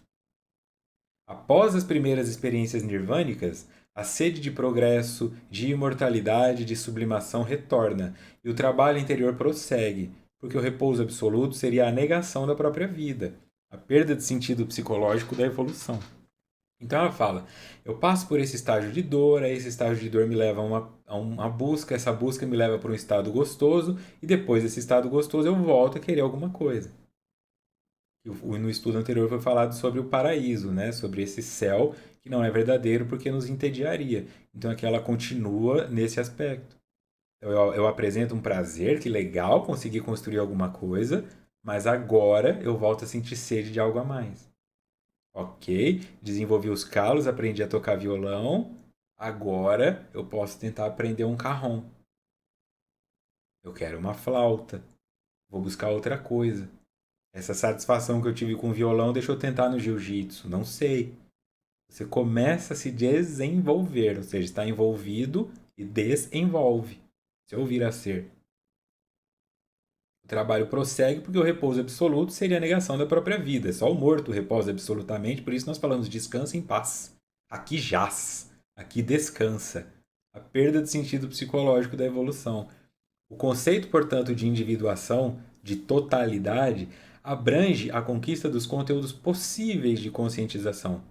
Após as primeiras experiências nirvânicas, a sede de progresso, de imortalidade, de sublimação retorna, e o trabalho interior prossegue, porque o repouso absoluto seria a negação da própria vida, a perda de sentido psicológico da evolução. Então ela fala: eu passo por esse estágio de dor, aí esse estágio de dor me leva a uma busca, essa busca me leva para um estado gostoso, e depois desse estado gostoso eu volto a querer alguma coisa. No estudo anterior foi falado sobre o paraíso, né? Sobre esse céu que não é verdadeiro porque nos entediaria. Então aqui ela continua nesse aspecto. Então, eu apresento um prazer, que legal, consegui construir alguma coisa, mas agora eu volto a sentir sede de algo a mais. Ok, desenvolvi os calos, aprendi a tocar violão, agora eu posso tentar aprender um carrom. Eu quero uma flauta, vou buscar outra coisa. Essa satisfação que eu tive com o violão, deixa eu tentar no jiu-jitsu. Não sei. Você começa a se desenvolver, ou seja, está envolvido e desenvolve. Se eu vir a ser. O trabalho prossegue porque o repouso absoluto seria a negação da própria vida. Só o morto repousa absolutamente, por isso nós falamos descansa em paz. Aqui jaz, aqui descansa. A perda de sentido psicológico da evolução. O conceito, portanto, de individuação, de totalidade, abrange a conquista dos conteúdos possíveis de conscientização,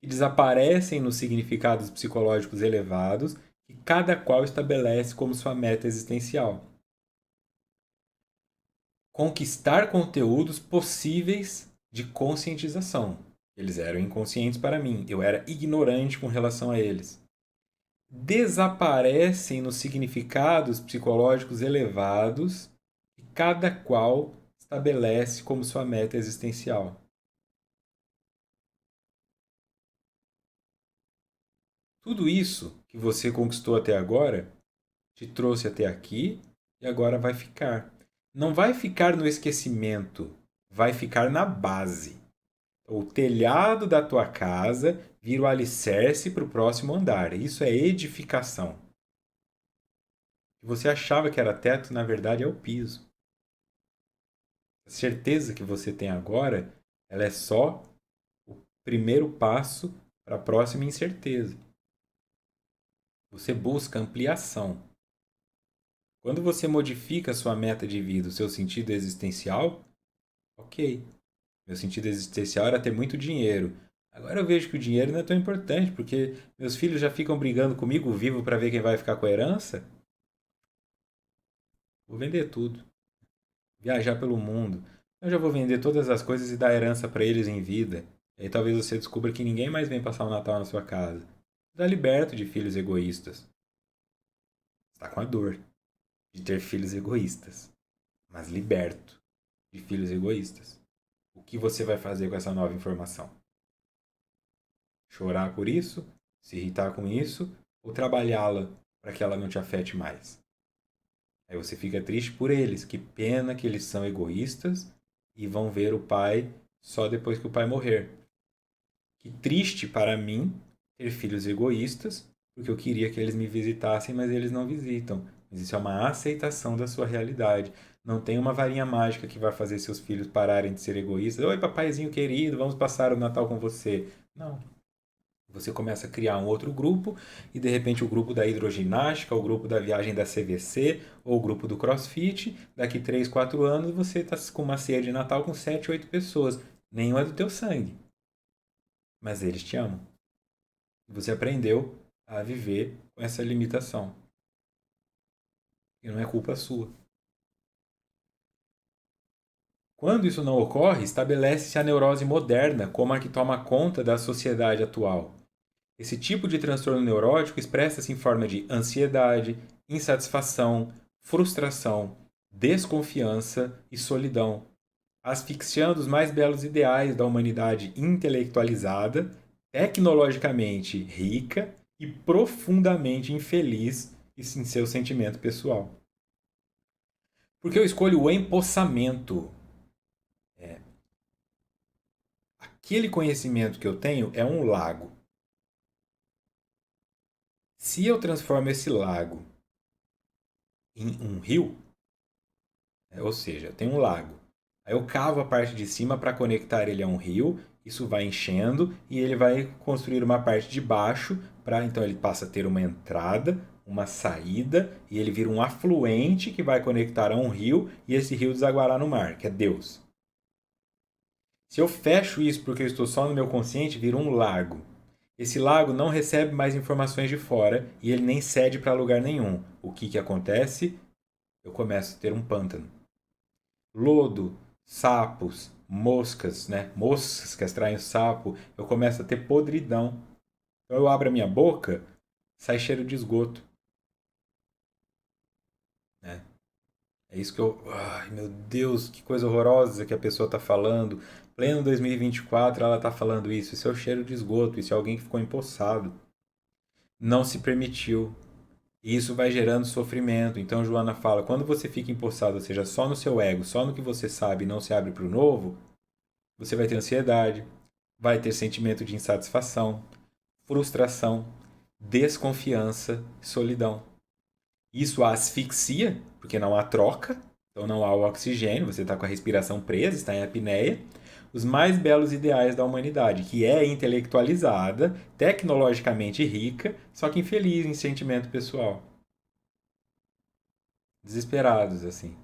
que desaparecem nos significados psicológicos elevados que cada qual estabelece como sua meta existencial. Conquistar conteúdos possíveis de conscientização. Eles eram inconscientes para mim, eu era ignorante com relação a eles. Desaparecem nos significados psicológicos elevados que cada qual estabelece como sua meta existencial. Tudo isso que você conquistou até agora te trouxe até aqui e agora vai ficar. Não vai ficar no esquecimento, vai ficar na base. O telhado da tua casa vira o alicerce para o próximo andar. Isso é edificação. O que você achava que era teto, na verdade é o piso. A certeza que você tem agora, ela é só o primeiro passo para a próxima incerteza. Você busca ampliação. Quando você modifica a sua meta de vida, o seu sentido existencial, ok. Meu sentido existencial era ter muito dinheiro. Agora eu vejo que o dinheiro não é tão importante, porque meus filhos já ficam brigando comigo vivo para ver quem vai ficar com a herança. Vou vender tudo. Viajar pelo mundo. Eu já vou vender todas as coisas e dar herança para eles em vida. E aí talvez você descubra que ninguém mais vem passar o Natal na sua casa. Está liberto de filhos egoístas. Está com a dor de ter filhos egoístas, mas liberto de filhos egoístas. O que você vai fazer com essa nova informação? Chorar por isso? Se irritar com isso? Ou trabalhá-la para que ela não te afete mais? Aí você fica triste por eles. Que pena que eles são egoístas e vão ver o pai só depois que o pai morrer. Que triste para mim ter filhos egoístas, porque eu queria que eles me visitassem, mas eles não visitam. Mas isso é uma aceitação da sua realidade. Não tem uma varinha mágica que vai fazer seus filhos pararem de ser egoístas. Oi, papaizinho querido, vamos passar o Natal com você. Não. Você começa a criar um outro grupo e de repente o grupo da hidroginástica, o grupo da viagem da CVC ou o grupo do CrossFit, daqui 3, 4 anos você está com uma ceia de Natal com 7, 8 pessoas. Nenhum é do teu sangue, mas eles te amam. Você aprendeu a viver com essa limitação. E não é culpa sua. Quando isso não ocorre, estabelece-se a neurose moderna como a que toma conta da sociedade atual. Esse tipo de transtorno neurótico expressa-se em forma de ansiedade, insatisfação, frustração, desconfiança e solidão, asfixiando os mais belos ideais da humanidade intelectualizada, tecnologicamente rica e profundamente infeliz em seu sentimento pessoal. Porque eu escolho o empossamento. Aquele conhecimento que eu tenho é um lago. Se eu transformo esse lago em um rio, ou seja, tem um lago. Aí eu cavo a parte de cima para conectar ele a um rio, isso vai enchendo e ele vai construir uma parte de baixo para então ele passa a ter uma entrada, uma saída e ele vira um afluente que vai conectar a um rio e esse rio desaguará no mar, que é Deus. Se eu fecho isso porque eu estou só no meu consciente, vira um lago. Esse lago não recebe mais informações de fora e ele nem cede para lugar nenhum. O que, que acontece? Eu começo a ter um pântano. Lodo, sapos, moscas, né? Moscas que extraem o sapo. Eu começo a ter podridão. Então eu abro a minha boca, sai cheiro de esgoto. Né? É isso que eu. Ai, meu Deus, que coisa horrorosa que a pessoa está falando. Pleno 2024, ela está falando isso. Isso é o cheiro de esgoto. Isso é alguém que ficou empossado. Não se permitiu. E isso vai gerando sofrimento. Então, Joana fala: quando você fica empossado, ou seja, só no seu ego, só no que você sabe e não se abre para o novo, você vai ter ansiedade, vai ter sentimento de insatisfação, frustração, desconfiança, solidão. Isso a asfixia, porque não há troca, então não há o oxigênio, você está com a respiração presa, está em apneia. Os mais belos ideais da humanidade, que é intelectualizada, tecnologicamente rica, só que infeliz em sentimento pessoal. Desesperados, assim.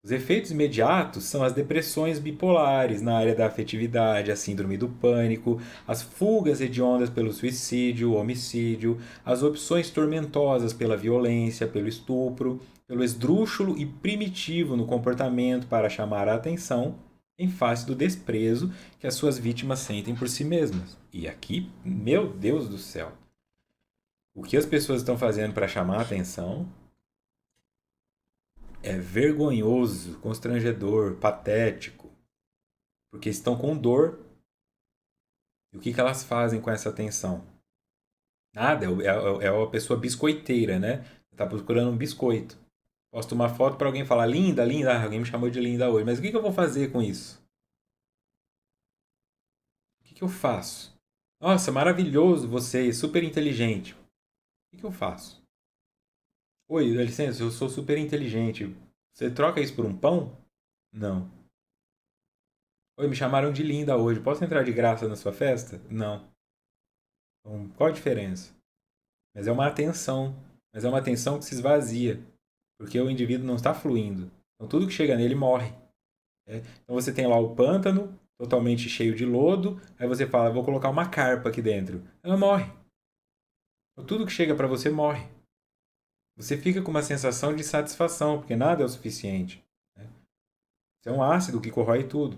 Os efeitos imediatos são as depressões bipolares na área da afetividade, a síndrome do pânico, as fugas hediondas pelo suicídio, homicídio, as opções tormentosas pela violência, pelo estupro, pelo esdrúxulo e primitivo no comportamento para chamar a atenção em face do desprezo que as suas vítimas sentem por si mesmas. E aqui, meu Deus do céu, o que as pessoas estão fazendo para chamar a atenção é vergonhoso, constrangedor, patético, porque estão com dor. E o que, que elas fazem com essa atenção? Nada, é uma pessoa biscoiteira, né? Tá procurando um biscoito. Posto uma foto para alguém falar, linda, linda, alguém me chamou de linda hoje, mas o que, que eu vou fazer com isso? O que, que eu faço? Nossa, maravilhoso você, super inteligente. O que, que eu faço? Oi, dá licença, eu sou super inteligente. Você troca isso por um pão? Não. Oi, me chamaram de linda hoje. Posso entrar de graça na sua festa? Não. Então, qual a diferença? Mas é uma atenção. Mas é uma atenção que se esvazia. Porque o indivíduo não está fluindo. Então tudo que chega nele morre. Né? Então você tem lá o pântano, totalmente cheio de lodo. Aí você fala, vou colocar uma carpa aqui dentro. Ela morre. Então, tudo que chega para você morre. Você fica com uma sensação de satisfação, porque nada é o suficiente. Né? Isso é um ácido que corrói tudo.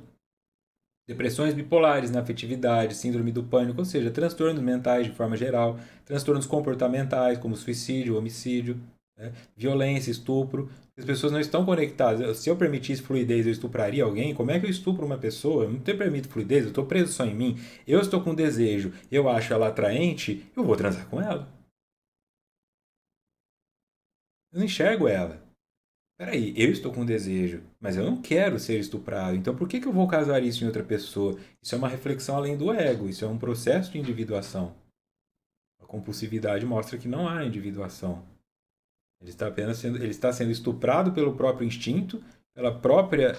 Depressões bipolares na afetividade, síndrome do pânico, ou seja, transtornos mentais de forma geral, transtornos comportamentais como suicídio, homicídio, né? Violência, estupro. As pessoas não estão conectadas. Se eu permitisse fluidez, eu estupraria alguém? Como é que eu estupro uma pessoa? Eu não te permito fluidez, eu estou preso só em mim. Eu estou com desejo, eu acho ela atraente, eu vou transar com ela. Eu não enxergo ela. Peraí, eu estou com desejo, mas eu não quero ser estuprado. Então por que, que eu vou causar isso em outra pessoa? Isso é uma reflexão além do ego, isso é um processo de individuação. A compulsividade mostra que não há individuação. Ele está sendo estuprado pelo próprio instinto,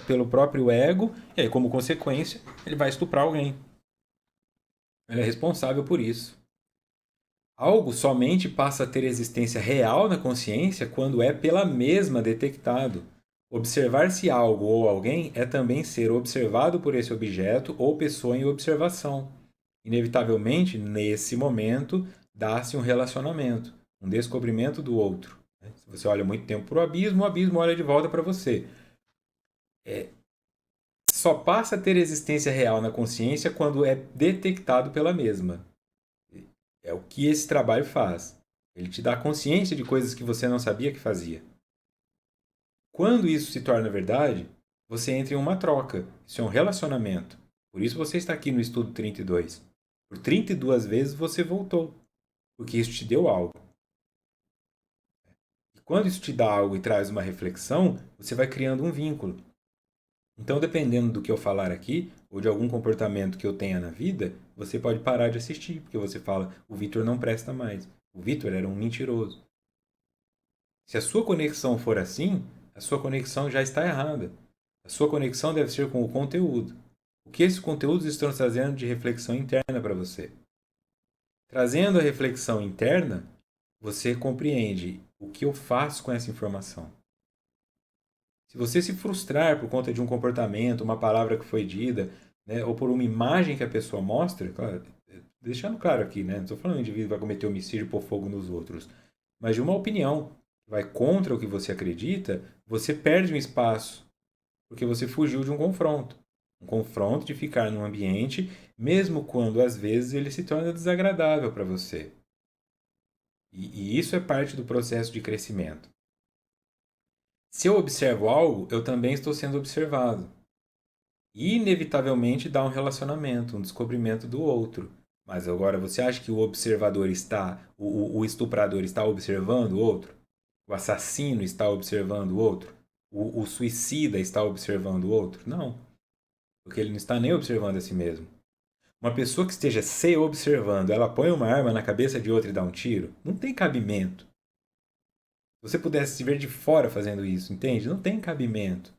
pelo próprio ego, e aí, como consequência, ele vai estuprar alguém. Ele é responsável por isso. Algo somente passa a ter existência real na consciência quando é pela mesma detectado. Observar-se algo ou alguém é também ser observado por esse objeto ou pessoa em observação. Inevitavelmente, nesse momento, dá-se um relacionamento, um descobrimento do outro. Se você olha muito tempo para o abismo olha de volta para você. Só passa a ter existência real na consciência quando é detectado pela mesma. É o que esse trabalho faz. Ele te dá consciência de coisas que você não sabia que fazia. Quando isso se torna verdade, você entra em uma troca. Isso é um relacionamento. Por isso você está aqui no estudo 32. Por 32 vezes você voltou, porque isso te deu algo. E quando isso te dá algo e traz uma reflexão, você vai criando um vínculo. Então, dependendo do que eu falar aqui, ou de algum comportamento que eu tenha na vida, você pode parar de assistir, porque você fala, o Vitor não presta mais. O Vitor era um mentiroso. Se a sua conexão for assim, a sua conexão já está errada. A sua conexão deve ser com o conteúdo. O que esses conteúdos estão trazendo de reflexão interna para você? Trazendo a reflexão interna, você compreende o que eu faço com essa informação. Se você se frustrar por conta de um comportamento, uma palavra que foi dita, né, ou por uma imagem que a pessoa mostra, claro, deixando claro aqui, né, não estou falando que o indivíduo vai cometer homicídio e pôr fogo nos outros, mas de uma opinião que vai contra o que você acredita, você perde um espaço, porque você fugiu de um confronto. Um confronto de ficar num ambiente, mesmo quando às vezes ele se torna desagradável para você. E isso é parte do processo de crescimento. Se eu observo algo, eu também estou sendo observado. E inevitavelmente dá um relacionamento, um descobrimento do outro. Mas agora, você acha que o observador está, o estuprador está observando o outro? O assassino está observando o outro? O suicida está observando o outro? Não. Porque ele não está nem observando a si mesmo. Uma pessoa que esteja se observando, ela põe uma arma na cabeça de outra e dá um tiro? Não tem cabimento. Se você pudesse se ver de fora fazendo isso, entende? Não tem cabimento.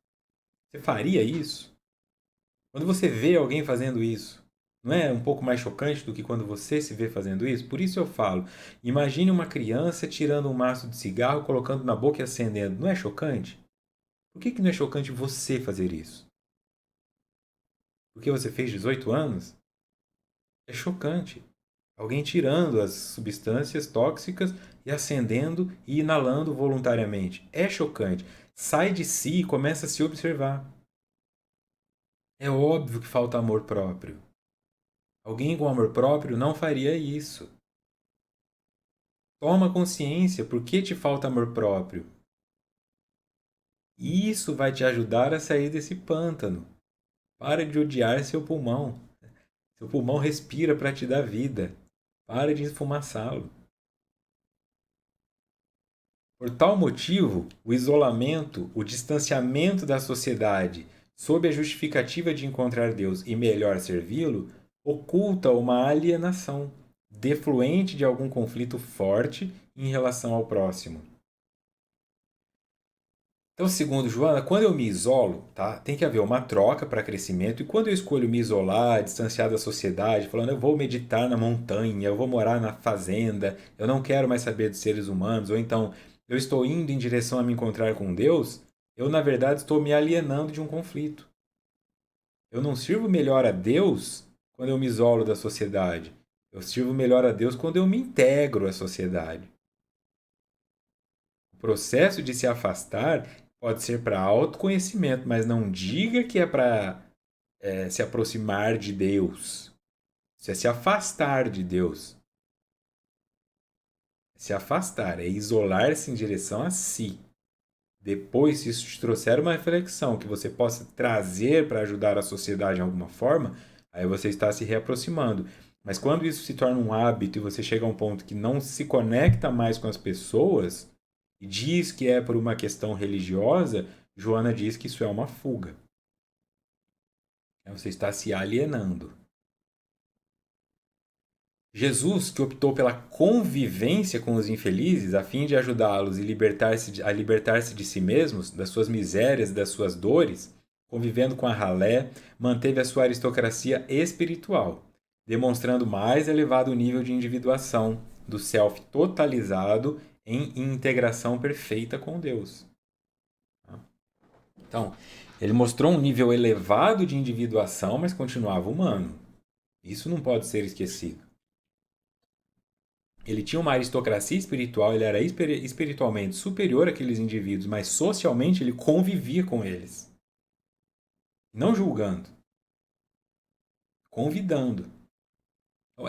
Você faria isso? Quando você vê alguém fazendo isso, não é um pouco mais chocante do que quando você se vê fazendo isso? Por isso eu falo, imagine uma criança tirando um maço de cigarro, colocando na boca e acendendo. Não é chocante? Por que não é chocante você fazer isso? Porque você fez 18 anos? É chocante. Alguém tirando as substâncias tóxicas e acendendo e inalando voluntariamente. É chocante. Sai de si e começa a se observar. É óbvio que falta amor próprio. Alguém com amor próprio não faria isso. Toma consciência por que te falta amor próprio. Isso vai te ajudar a sair desse pântano. Para de odiar seu pulmão. Seu pulmão respira para te dar vida. Para de esfumaçá-lo. Por tal motivo, o isolamento, o distanciamento da sociedade, sob a justificativa de encontrar Deus e melhor servi-lo, oculta uma alienação, defluente de algum conflito forte em relação ao próximo. Então, segundo Joana, quando eu me isolo, tá, tem que haver uma troca para crescimento. E quando eu escolho me isolar, distanciar da sociedade, falando eu vou meditar na montanha, eu vou morar na fazenda, eu não quero mais saber dos seres humanos, ou então eu estou indo em direção a me encontrar com Deus, eu na verdade estou me alienando de um conflito. Eu não sirvo melhor a Deus quando eu me isolo da sociedade. Eu sirvo melhor a Deus quando eu me integro à sociedade. O processo de se afastar pode ser para autoconhecimento, mas não diga que é para se aproximar de Deus. Isso é se afastar de Deus. Se afastar, é isolar-se em direção a si. Depois, se isso te trouxer uma reflexão que você possa trazer para ajudar a sociedade de alguma forma, aí você está se reaproximando. Mas quando isso se torna um hábito e você chega a um ponto que não se conecta mais com as pessoas e diz que é por uma questão religiosa, Joana diz que isso é uma fuga. Você está se alienando. Jesus, que optou pela convivência com os infelizes a fim de ajudá-los a libertar-se de si mesmos, das suas misérias e das suas dores, convivendo com a ralé, manteve a sua aristocracia espiritual, demonstrando mais elevado nível de individuação, do self totalizado em integração perfeita com Deus. Então, ele mostrou um nível elevado de individuação, mas continuava humano. Isso não pode ser esquecido. Ele tinha uma aristocracia espiritual, ele era espiritualmente superior àqueles indivíduos, mas socialmente ele convivia com eles. Não julgando, convidando.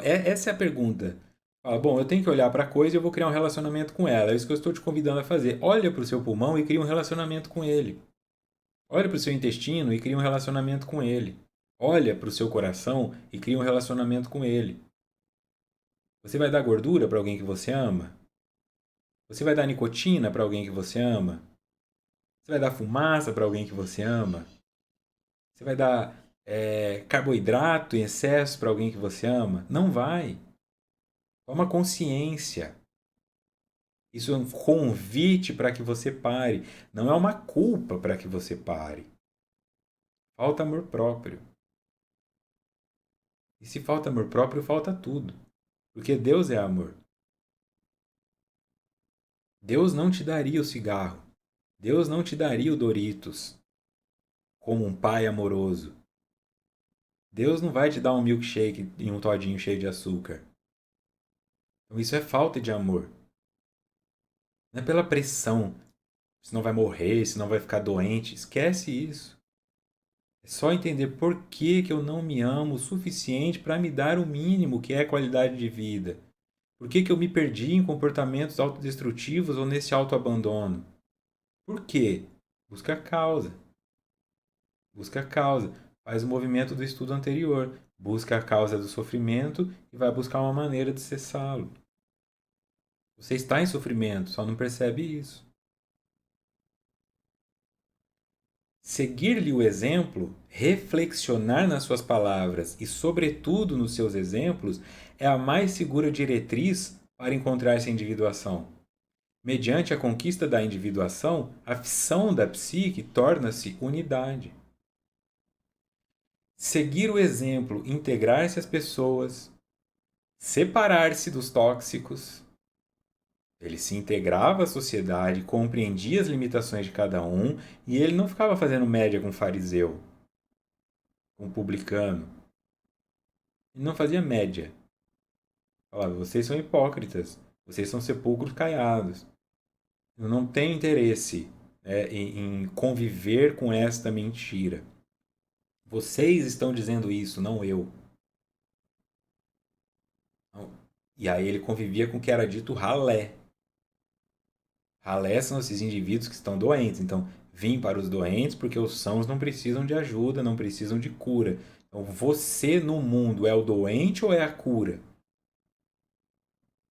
Essa é a pergunta. Fala, bom, eu tenho que olhar para a coisa e eu vou criar um relacionamento com ela. É isso que eu estou te convidando a fazer. Olha para o seu pulmão e cria um relacionamento com ele. Olha para o seu intestino e cria um relacionamento com ele. Olha para o seu coração e cria um relacionamento com ele. Você vai dar gordura para alguém que você ama? Você vai dar nicotina para alguém que você ama? Você vai dar fumaça para alguém que você ama? Você vai dar carboidrato em excesso para alguém que você ama? Não vai. Toma consciência. Isso é um convite para que você pare. Não é uma culpa para que você pare. Falta amor próprio. E se falta amor próprio, falta tudo. Porque Deus é amor. Deus não te daria o cigarro. Deus não te daria o Doritos como um pai amoroso. Deus não vai te dar um milkshake e um todinho cheio de açúcar. Então isso é falta de amor. Não é pela pressão. Senão vai morrer, senão vai ficar doente. Esquece isso. É só entender por que, que eu não me amo o suficiente para me dar o mínimo que é qualidade de vida. Por que, que eu me perdi em comportamentos autodestrutivos ou nesse autoabandono? Por quê? Busca a causa. Busca a causa. Faz o movimento do estudo anterior. Busca a causa do sofrimento e vai buscar uma maneira de cessá-lo. Você está em sofrimento, só não percebe isso. Seguir-lhe o exemplo, reflexionar nas suas palavras e, sobretudo, nos seus exemplos, é a mais segura diretriz para encontrar essa individuação. Mediante a conquista da individuação, a fissão da psique torna-se unidade. Seguir o exemplo, integrar-se às pessoas, separar-se dos tóxicos. Ele se integrava à sociedade, compreendia as limitações de cada um e ele não ficava fazendo média com o fariseu, com o publicano. Ele não fazia média. Falava, vocês são hipócritas, vocês são sepulcros caiados. Eu não tenho interesse, em conviver com esta mentira. Vocês estão dizendo isso, não eu. E aí ele convivia com o que era dito ralé. Ralé são esses indivíduos que estão doentes. Então, vim para os doentes porque os sãos não precisam de ajuda, não precisam de cura. Então, você no mundo é o doente ou é a cura?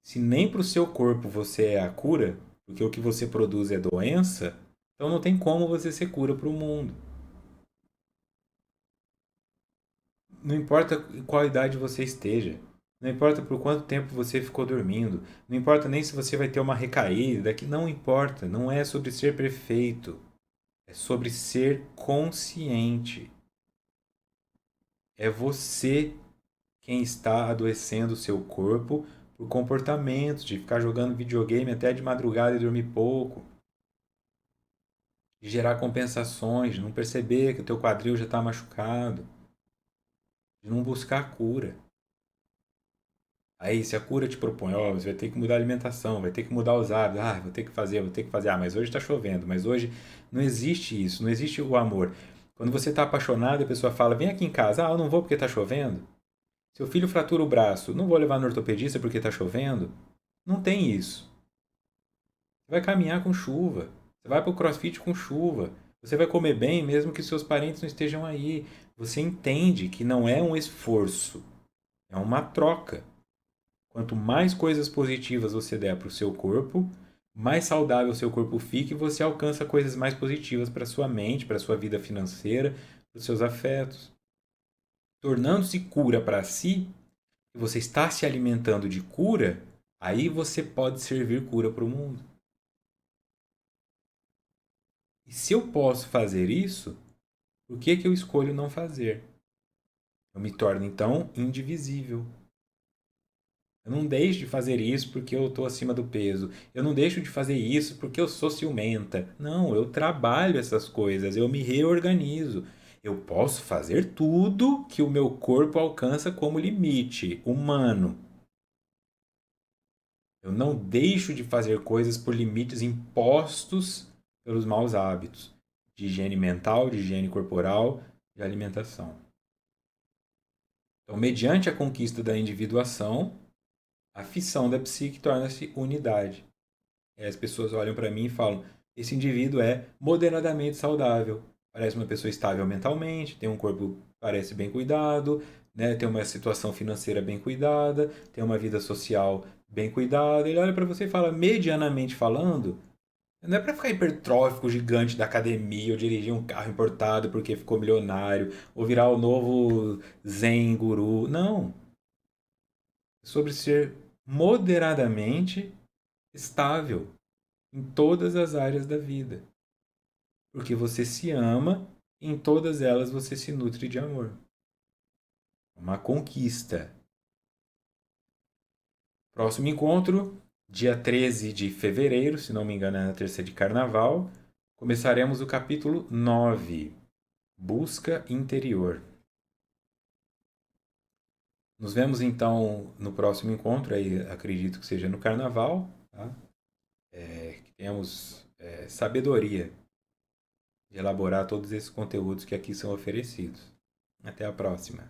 Se nem para o seu corpo você é a cura, porque o que você produz é doença, então não tem como você ser cura para o mundo. Não importa em qual idade você esteja. Não importa por quanto tempo você ficou dormindo. Não importa nem se você vai ter uma recaída. Que não importa. Não é sobre ser perfeito. É sobre ser consciente. É você quem está adoecendo o seu corpo por comportamentos de ficar jogando videogame até de madrugada e dormir pouco. De gerar compensações, de não perceber que o teu quadril já está machucado. De não buscar a cura. Aí, se a cura te propõe, ó, você vai ter que mudar a alimentação, vai ter que mudar os hábitos, vou ter que fazer, vou ter que fazer, mas hoje está chovendo, mas hoje não existe isso, não existe o amor. Quando você está apaixonado, a pessoa fala, vem aqui em casa, eu não vou porque está chovendo. Seu filho fratura o braço, não vou levar no ortopedista porque está chovendo. Não tem isso. Você vai caminhar com chuva, você vai para o crossfit com chuva, você vai comer bem mesmo que seus parentes não estejam aí. Você entende que não é um esforço, é uma troca. Quanto mais coisas positivas você der para o seu corpo, mais saudável o seu corpo fica e você alcança coisas mais positivas para sua mente, para sua vida financeira, para os seus afetos. Tornando-se cura para si, se você está se alimentando de cura, aí você pode servir cura para o mundo. E se eu posso fazer isso, por que que eu escolho não fazer? Eu me torno então indivisível. Eu não deixo de fazer isso porque eu estou acima do peso. Eu não deixo de fazer isso porque eu sou ciumenta. Não, eu trabalho essas coisas, eu me reorganizo. Eu posso fazer tudo que o meu corpo alcança como limite humano. Eu não deixo de fazer coisas por limites impostos pelos maus hábitos de higiene mental, de higiene corporal, de alimentação. Então, mediante a conquista da individuação, a fissão da psique torna-se unidade. E as pessoas olham para mim e falam: esse indivíduo é moderadamente saudável, parece uma pessoa estável mentalmente, tem um corpo parece bem cuidado, né? Tem uma situação financeira bem cuidada, tem uma vida social bem cuidada. Ele olha para você e fala: medianamente falando, não é para ficar hipertrófico gigante da academia, ou dirigir um carro importado porque ficou milionário, ou virar o novo Zen guru. Não. É sobre ser moderadamente estável em todas as áreas da vida. Porque você se ama, e em todas elas você se nutre de amor. Uma conquista. Próximo encontro, dia 13 de fevereiro, se não me engano é na terça de carnaval. Começaremos o capítulo 9, Busca Interior. Nos vemos então no próximo encontro, aí acredito que seja no carnaval, tá? Que tenhamos sabedoria de elaborar todos esses conteúdos que aqui são oferecidos. Até a próxima.